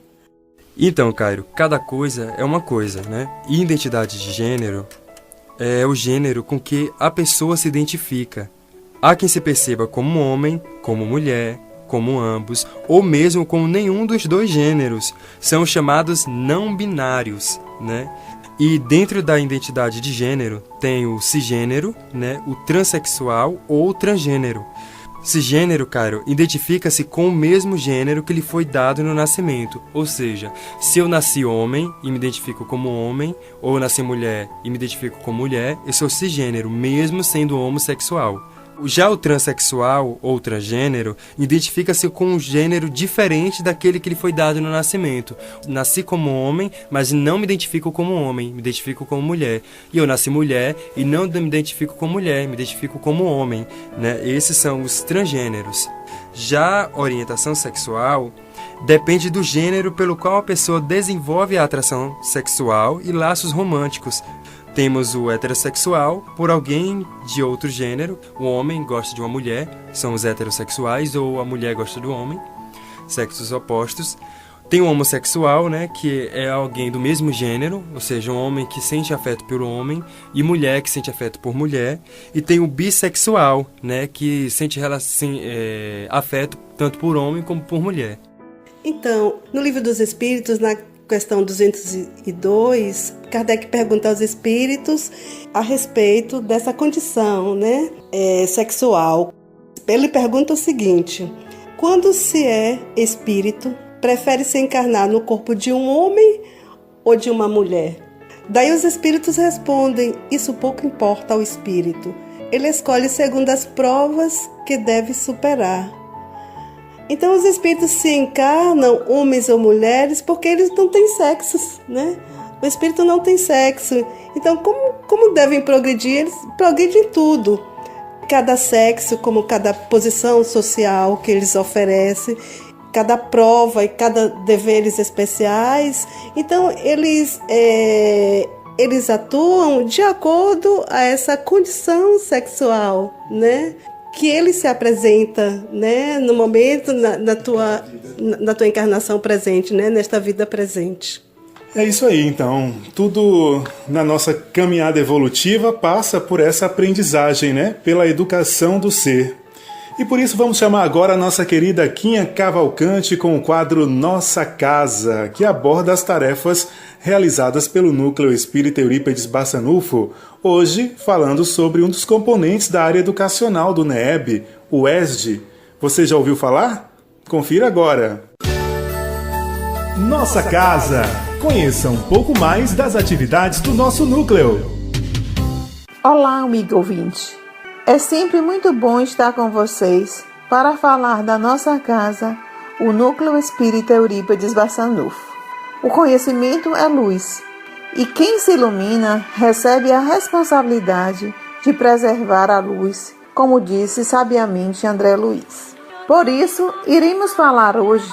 Então, Cairo, cada coisa é uma coisa, né? E identidade de gênero é o gênero com que a pessoa se identifica. Há quem se perceba como homem, como mulher, como ambos, ou mesmo como nenhum dos dois gêneros. São chamados não binários, né? E dentro da identidade de gênero tem o cisgênero, né? O transexual ou transgênero. Cisgênero, Cairo, identifica-se com o mesmo gênero que lhe foi dado no nascimento. Ou seja, se eu nasci homem e me identifico como homem, ou eu nasci mulher e me identifico como mulher, eu sou cisgênero, mesmo sendo homossexual. Já o transexual ou transgênero identifica-se com um gênero diferente daquele que lhe foi dado no nascimento. Nasci como homem, mas não me identifico como homem, me identifico como mulher. E eu nasci mulher e não me identifico como mulher, me identifico como homem, né? Esses são os transgêneros. Já a orientação sexual depende do gênero pelo qual a pessoa desenvolve a atração sexual e laços românticos. Temos o heterossexual por alguém de outro gênero. O homem gosta de uma mulher, são os heterossexuais, ou a mulher gosta do homem, sexos opostos. Tem o homossexual, né, que é alguém do mesmo gênero, ou seja, um homem que sente afeto por homem e mulher que sente afeto por mulher. E tem o bissexual, né, que sente afeto tanto por homem como por mulher. Então, no Livro dos Espíritos, na questão 202, Kardec pergunta aos espíritos a respeito dessa condição, né, sexual. Ele pergunta o seguinte: quando se é espírito, prefere se encarnar no corpo de um homem ou de uma mulher? Daí os espíritos respondem: isso pouco importa ao espírito. Ele escolhe segundo as provas que deve superar. Então os espíritos se encarnam, homens ou mulheres, porque eles não têm sexos, né? O espírito não tem sexo. Então como devem progredir? Eles progredem tudo. Cada sexo, como cada posição social que eles oferecem, cada prova e cada deveres especiais. Então eles atuam de acordo a essa condição sexual, né? Que ele se apresenta, né, no momento, na tua encarnação presente, né, nesta vida presente. É isso aí, então. Tudo na nossa caminhada evolutiva passa por essa aprendizagem, né, pela educação do ser. E por isso vamos chamar agora a nossa querida Quinha Cavalcante com o quadro Nossa Casa, que aborda as tarefas realizadas pelo Núcleo Espírita Eurípides Bassanufo, hoje falando sobre um dos componentes da área educacional do NEEB, o ESD. Você já ouviu falar? Confira agora. Nossa Casa. Conheça um pouco mais das atividades do nosso núcleo. Olá, amigo ouvinte. É sempre muito bom estar com vocês para falar da nossa casa, o Núcleo Espírita Eurípides Bassanufo. O conhecimento é luz, e quem se ilumina recebe a responsabilidade de preservar a luz, como disse sabiamente André Luiz. Por isso, iremos falar hoje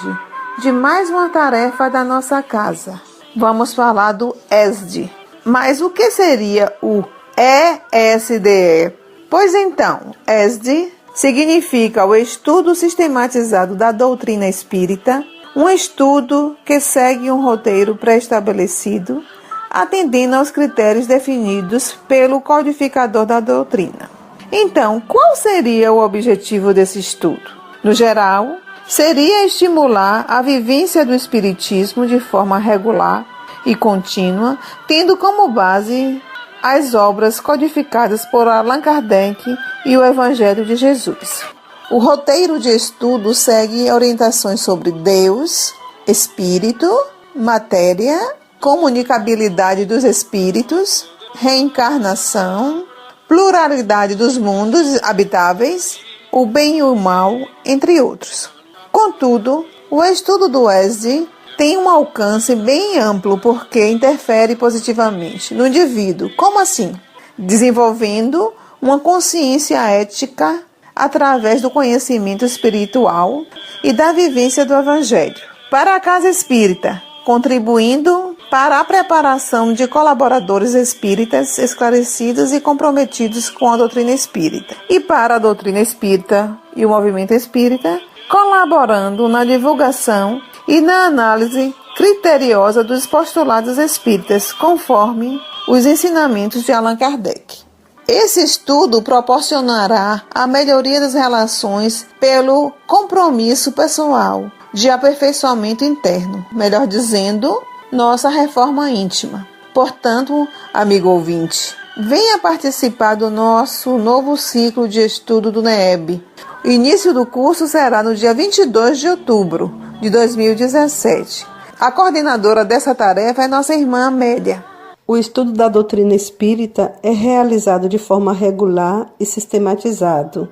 de mais uma tarefa da nossa casa. Vamos falar do ESD. Mas o que seria o ESDE? Pois então, ESD significa o estudo sistematizado da doutrina espírita, um estudo que segue um roteiro pré-estabelecido, atendendo aos critérios definidos pelo codificador da doutrina. Então, qual seria o objetivo desse estudo? No geral, seria estimular a vivência do espiritismo de forma regular e contínua, tendo como base as obras codificadas por Allan Kardec e o Evangelho de Jesus. O roteiro de estudo segue orientações sobre Deus, Espírito, matéria, comunicabilidade dos espíritos, reencarnação, pluralidade dos mundos habitáveis, o bem e o mal, entre outros. Contudo, o estudo do ESD tem um alcance bem amplo porque interfere positivamente no indivíduo. Como assim? Desenvolvendo uma consciência ética através do conhecimento espiritual e da vivência do Evangelho. Para a Casa Espírita, contribuindo para a preparação de colaboradores espíritas esclarecidos e comprometidos com a doutrina espírita. E para a doutrina espírita e o movimento espírita, colaborando na divulgação e na análise criteriosa dos postulados espíritas, conforme os ensinamentos de Allan Kardec. Esse estudo proporcionará a melhoria das relações pelo compromisso pessoal de aperfeiçoamento interno, melhor dizendo, nossa reforma íntima. Portanto, amigo ouvinte, venha participar do nosso novo ciclo de estudo do NEEB. O início do curso será no dia 22 de outubro de 2017. A coordenadora dessa tarefa é nossa irmã Amélia. O estudo da doutrina espírita é realizado de forma regular e sistematizado.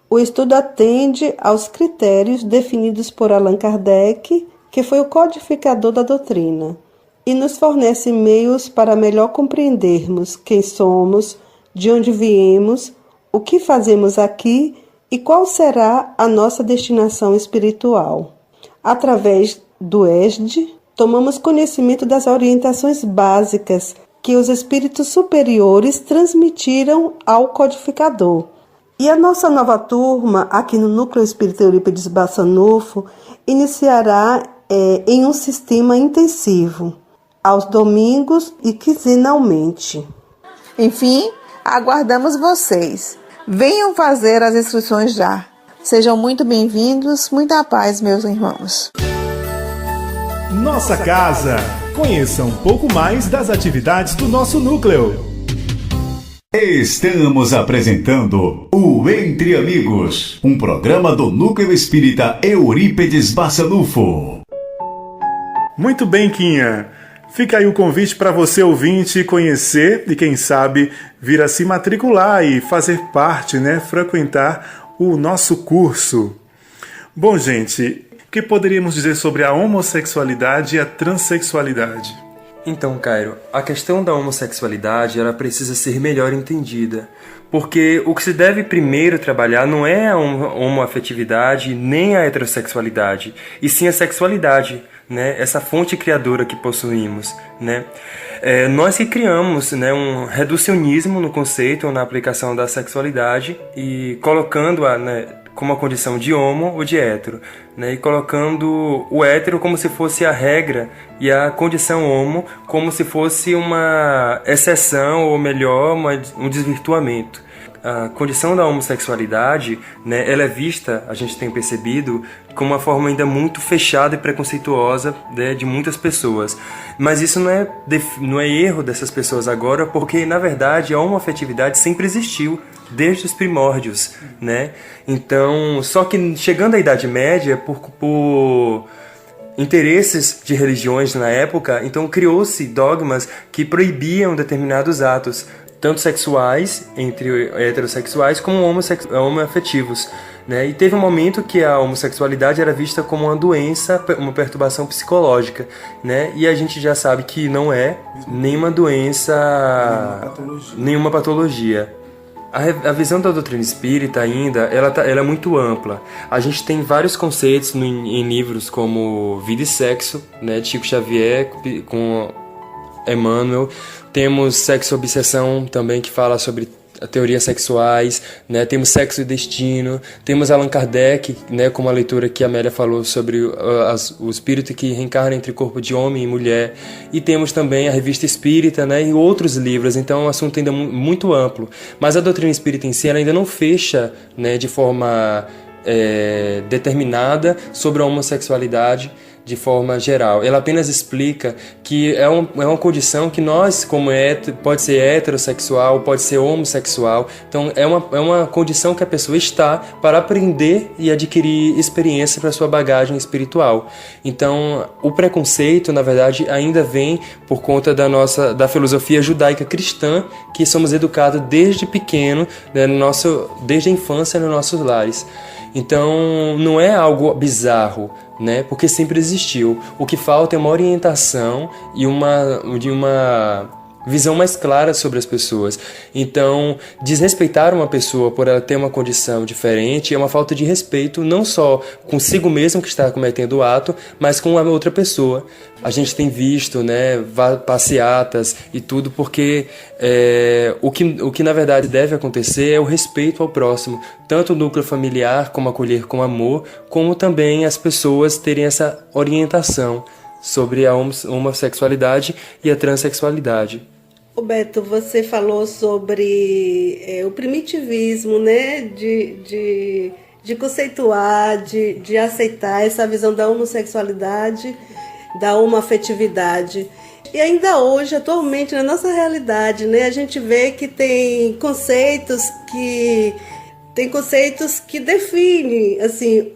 O estudo atende aos critérios definidos por Allan Kardec, que foi o codificador da doutrina, e nos fornece meios para melhor compreendermos quem somos, de onde viemos, o que fazemos aqui e qual será a nossa destinação espiritual. Através do ESD, tomamos conhecimento das orientações básicas que os espíritos superiores transmitiram ao codificador. E a nossa nova turma, aqui no Núcleo Espírita Eurípides Bassanufo, iniciará em um sistema intensivo, aos domingos e quinzenalmente. Enfim, aguardamos vocês. Venham fazer as inscrições já. Sejam muito bem-vindos, muita paz, meus irmãos. Nossa Casa. Conheça um pouco mais das atividades do nosso núcleo. Estamos apresentando o Entre Amigos, um programa do Núcleo Espírita Eurípides Bassanufo. Muito bem, Quinha. Fica aí o convite para você, ouvinte, conhecer e, quem sabe, vir a se matricular e fazer parte, frequentar o nosso curso. Bom, gente, o que poderíamos dizer sobre a homossexualidade e a transexualidade? Então, Cairo, a questão da homossexualidade ela precisa ser melhor entendida, porque o que se deve primeiro trabalhar não é a homoafetividade nem a heterossexualidade, e sim a sexualidade, essa fonte criadora que possuímos. Nós que criamos um reducionismo no conceito ou na aplicação da sexualidade e colocando-a como a condição de homo ou de hétero, e colocando o hétero como se fosse a regra e a condição homo como se fosse uma exceção ou melhor, um desvirtuamento. A condição da homossexualidade, ela é vista, a gente tem percebido, como uma forma ainda muito fechada e preconceituosa de muitas pessoas. Mas isso não é erro dessas pessoas agora, porque, na verdade, a homoafetividade sempre existiu, desde os primórdios, Então, só que chegando à Idade Média, por interesses de religiões na época, então criou-se dogmas que proibiam determinados atos, tanto sexuais, entre heterossexuais, como homoafetivos. E teve um momento que a homossexualidade era vista como uma doença, uma perturbação psicológica, e a gente já sabe que não é nenhuma doença, nenhuma patologia. A visão da doutrina espírita ainda, ela é muito ampla. A gente tem vários conceitos em livros como Vida e Sexo, de Chico Xavier, com Emmanuel. Temos Sexo e Obsessão também, que fala sobre teorias sexuais, Temos Sexo e Destino, temos Allan Kardec, como a leitura que a Amélia falou sobre o espírito que reencarna entre corpo de homem e mulher, e temos também a Revista Espírita, e outros livros. Então é um assunto ainda muito amplo, mas a doutrina espírita em si ela ainda não fecha de forma determinada sobre a homossexualidade de forma geral. Ela apenas explica que é uma condição que nós, como pode ser heterossexual, pode ser homossexual, então é uma condição que a pessoa está para aprender e adquirir experiência para sua bagagem espiritual. Então, o preconceito, na verdade, ainda vem por conta da filosofia judaica cristã, que somos educados desde pequeno, desde a infância nos nossos lares. Então, não é algo bizarro, porque sempre existiu. O que falta é uma orientação e uma visão mais clara sobre as pessoas. Então, desrespeitar uma pessoa por ela ter uma condição diferente é uma falta de respeito, não só consigo mesmo que está cometendo o ato, mas com a outra pessoa. A gente tem visto, passeatas e tudo, porque o que na verdade deve acontecer é o respeito ao próximo, tanto o núcleo familiar, como acolher com amor, como também as pessoas terem essa orientação, sobre a homossexualidade e a transexualidade. Roberto, você falou sobre o primitivismo, né? De conceituar, de aceitar essa visão da homossexualidade, da homoafetividade. E ainda hoje, atualmente, na nossa realidade, né, a gente vê que tem conceitos que definem assim,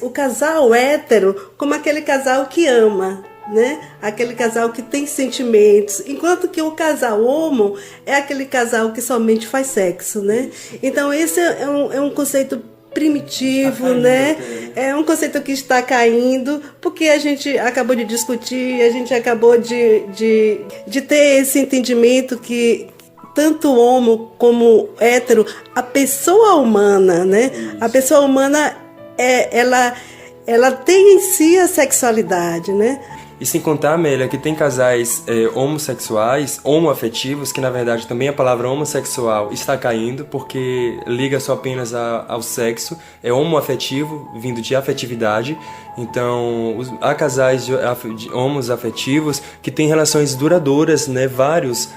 o casal hétero como aquele casal que ama, né? Aquele casal que tem sentimentos, enquanto que o casal homo é aquele casal que somente faz sexo, né? Então esse é um conceito primitivo, né? É um conceito que está caindo, porque a gente acabou de discutir, a gente acabou de ter esse entendimento que tanto homo como hétero, a pessoa humana, né? A pessoa humana ela tem em si a sexualidade, né? E sem contar, Amélia, que tem casais homossexuais, homoafetivos, que na verdade também a palavra homossexual está caindo, porque liga só apenas ao sexo, é homoafetivo, vindo de afetividade. Então, há casais de homos afetivos que têm relações duradouras, né, várias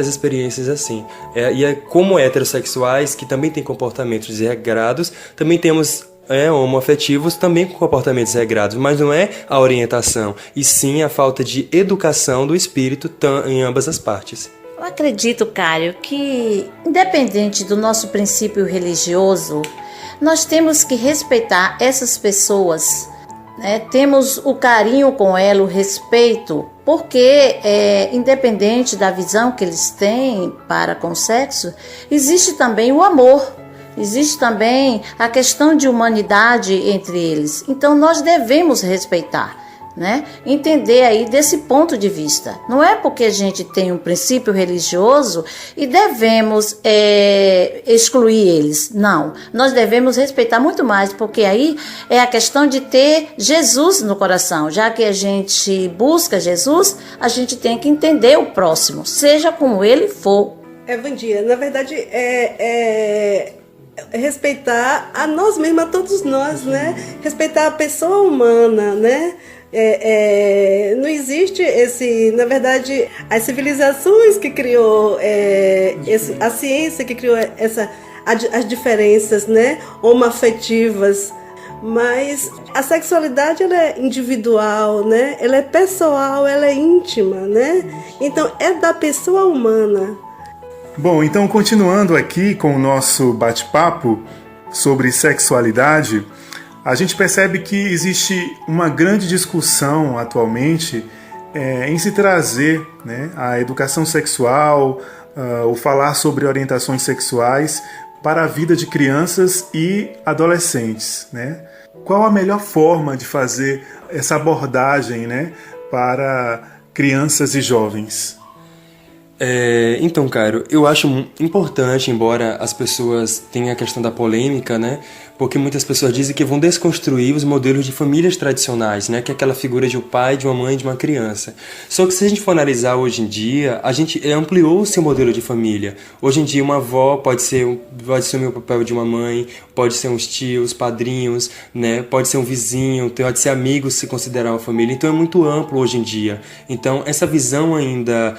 experiências assim. E como heterossexuais, que também têm comportamentos regrados, também temos homoafetivos também com comportamentos regrados, mas não é a orientação, e sim a falta de educação do espírito em ambas as partes. Eu acredito, Cário, que independente do nosso princípio religioso, nós temos que respeitar essas pessoas, né? Temos o carinho com ela, o respeito, porque independente da visão que eles têm para com o sexo, existe também o amor. Existe também a questão de humanidade entre eles. Então nós devemos respeitar, né? Entender aí desse ponto de vista. Não é porque a gente tem um princípio religioso e devemos excluir eles. Não, nós devemos respeitar muito mais, porque aí é a questão de ter Jesus no coração. Já que a gente busca Jesus, a gente tem que entender o próximo, seja como ele for. Vandia, na verdade respeitar a nós mesmos, a todos nós, né? Respeitar a pessoa humana, né? Não existe na verdade, as civilizações que criou, a ciência que criou as diferenças, né? Homoafetivas, mas a sexualidade ela é individual, né? Ela é pessoal, ela é íntima, né? Então é da pessoa humana. Bom, então continuando aqui com o nosso bate-papo sobre sexualidade, a gente percebe que existe uma grande discussão atualmente em se trazer, né, a educação sexual, o falar sobre orientações sexuais para a vida de crianças e adolescentes, né? Qual a melhor forma de fazer essa abordagem, né, para crianças e jovens? Então, Cairo, eu acho importante, embora as pessoas tenham a questão da polêmica, né? Porque muitas pessoas dizem que vão desconstruir os modelos de famílias tradicionais, né? Que é aquela figura de um pai, de uma mãe, de uma criança. Só que se a gente for analisar hoje em dia, a gente ampliou o seu modelo de família. Hoje em dia, uma avó pode ser o meu papel de uma mãe, pode ser uns tios, padrinhos, né? Pode ser um vizinho, pode ser amigo se considerar uma família. Então é muito amplo hoje em dia. Então essa visão ainda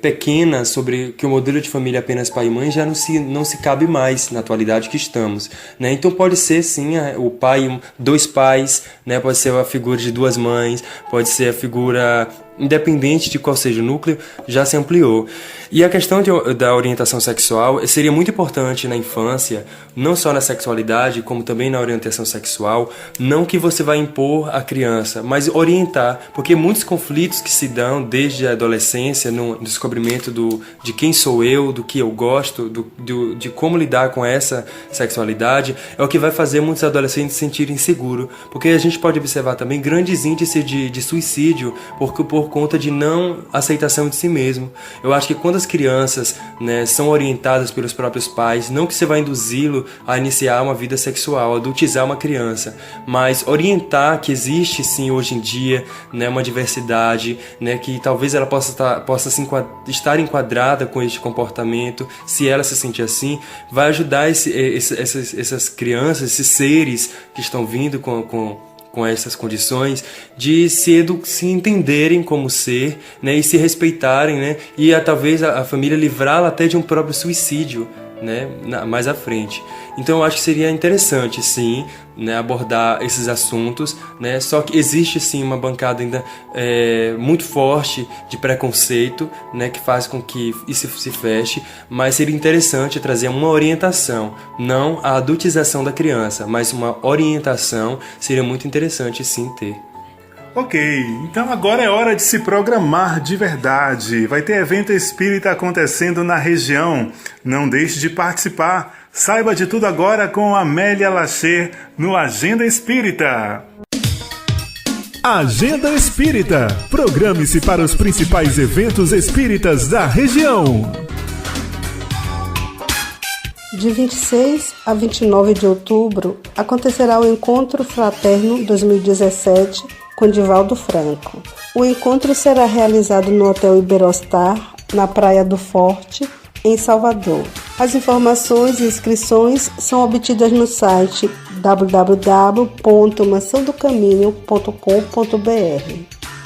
pequena sobre que o modelo de família é apenas pai e mãe já não se cabe mais na atualidade que estamos, né? Então pode ser sim o pai, dois pais, né? Pode ser a figura de duas mães, pode ser a figura, independente de qual seja o núcleo, já se ampliou. E a questão da orientação sexual seria muito importante na infância, não só na sexualidade, como também na orientação sexual, não que você vai impor à criança, mas orientar, porque muitos conflitos que se dão desde a adolescência, no descobrimento de quem sou eu, do que eu gosto, de como lidar com essa sexualidade, é o que vai fazer muitos adolescentes se sentirem seguros, porque a gente pode observar também grandes índices de suicídio por conta de não aceitação de si mesmo. Eu acho que quando as crianças, né, são orientadas pelos próprios pais, não que você vai induzi-lo a iniciar uma vida sexual, adultizar uma criança, mas orientar que existe sim hoje em dia, né, uma diversidade, né, que talvez ela possa estar enquadrada com este comportamento, se ela se sentir assim, vai ajudar essas crianças, esses seres que estão vindo com com essas condições, de se entenderem como ser, né, e se respeitarem, né, e talvez a família livrá-la até de um próprio suicídio, né, mais à frente. Então eu acho que seria interessante, sim, né, abordar esses assuntos, né, só que existe sim uma bancada ainda muito forte de preconceito, né, que faz com que isso se feche, mas seria interessante trazer uma orientação, não a adultização da criança, mas uma orientação seria muito interessante sim ter. Ok, então agora é hora de se programar de verdade. Vai ter evento espírita acontecendo na região. Não deixe de participar. Saiba de tudo agora com Amélia Lacher no Agenda Espírita. Agenda Espírita. Programe-se para os principais eventos espíritas da região. De 26 a 29 de outubro acontecerá o Encontro Fraterno 2017 com Divaldo Franco. O encontro será realizado no Hotel Iberostar, na Praia do Forte, em Salvador. As informações e inscrições são obtidas no site www.mansãodocaminho.com.br.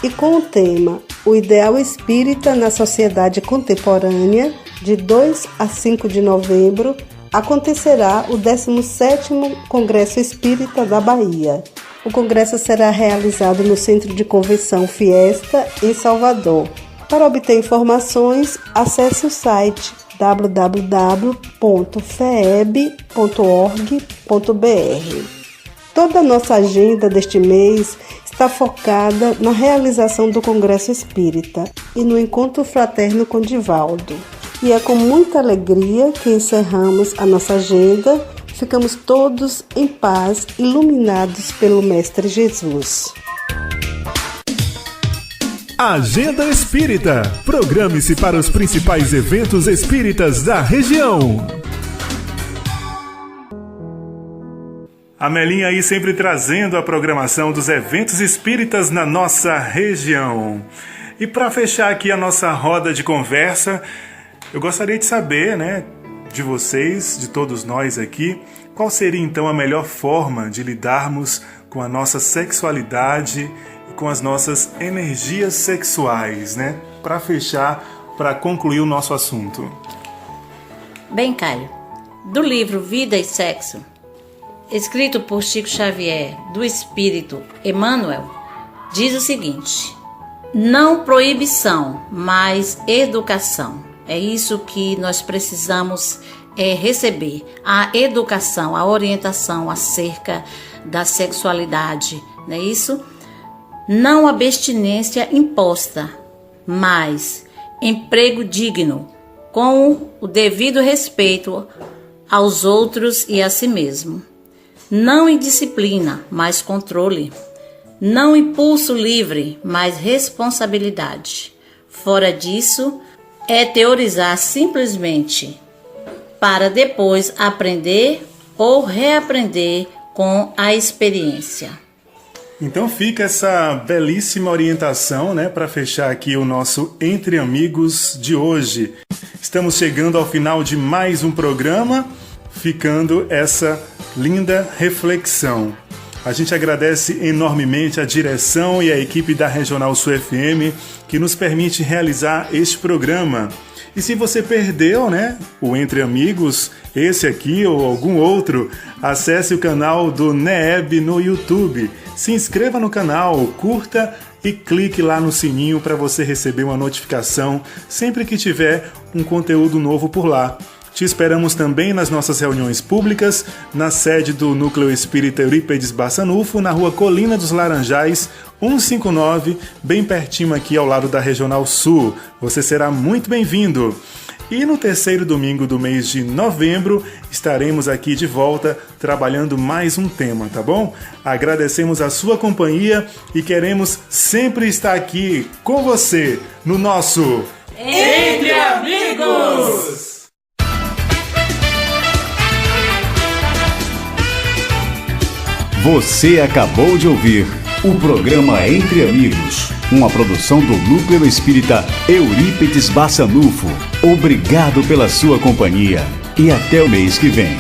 E com o tema O Ideal Espírita na Sociedade Contemporânea, de 2 a 5 de novembro, acontecerá o 17º Congresso Espírita da Bahia. O congresso será realizado no Centro de Convenção Fiesta, em Salvador. Para obter informações, acesse o site www.feeb.org.br. Toda a nossa agenda deste mês está focada na realização do Congresso Espírita e no Encontro Fraterno com Divaldo. E é com muita alegria que encerramos a nossa agenda. Ficamos todos em paz, iluminados pelo Mestre Jesus. Agenda Espírita. Programe-se para os principais eventos espíritas da região. A Melinha aí sempre trazendo a programação dos eventos espíritas na nossa região. E para fechar aqui a nossa roda de conversa, eu gostaria de saber, né, de vocês, de todos nós aqui, qual seria então a melhor forma de lidarmos com a nossa sexualidade e com as nossas energias sexuais, né? Para fechar, para concluir o nosso assunto. Bem, Caio, do livro Vida e Sexo, escrito por Chico Xavier, do Espírito Emmanuel, diz o seguinte: não proibição, mas educação. É isso que nós precisamos receber, a educação, a orientação acerca da sexualidade, não é isso? Não abstinência imposta, mas emprego digno, com o devido respeito aos outros e a si mesmo. Não indisciplina, mas controle. Não impulso livre, mas responsabilidade. Fora disso, é teorizar simplesmente para depois aprender ou reaprender com a experiência. Então fica essa belíssima orientação, né, para fechar aqui o nosso Entre Amigos de hoje. Estamos chegando ao final de mais um programa, ficando essa linda reflexão. A gente agradece enormemente a direção e a equipe da Regional Sul FM que nos permite realizar este programa. E se você perdeu, né, o Entre Amigos, esse aqui ou algum outro, acesse o canal do NEEB no YouTube. Se inscreva no canal, curta e clique lá no sininho para você receber uma notificação sempre que tiver um conteúdo novo por lá. Te esperamos também nas nossas reuniões públicas, na sede do Núcleo Espírita Eurípedes Bassanufo, na rua Colina dos Laranjais, 159, bem pertinho aqui ao lado da Regional Sul. Você será muito bem-vindo. E no terceiro domingo do mês de novembro, estaremos aqui de volta trabalhando mais um tema, tá bom? Agradecemos a sua companhia e queremos sempre estar aqui com você no nosso Entre Amigos! Você acabou de ouvir o programa Entre Amigos, uma produção do Núcleo Espírita Eurípedes Bassanufo. Obrigado pela sua companhia e até o mês que vem.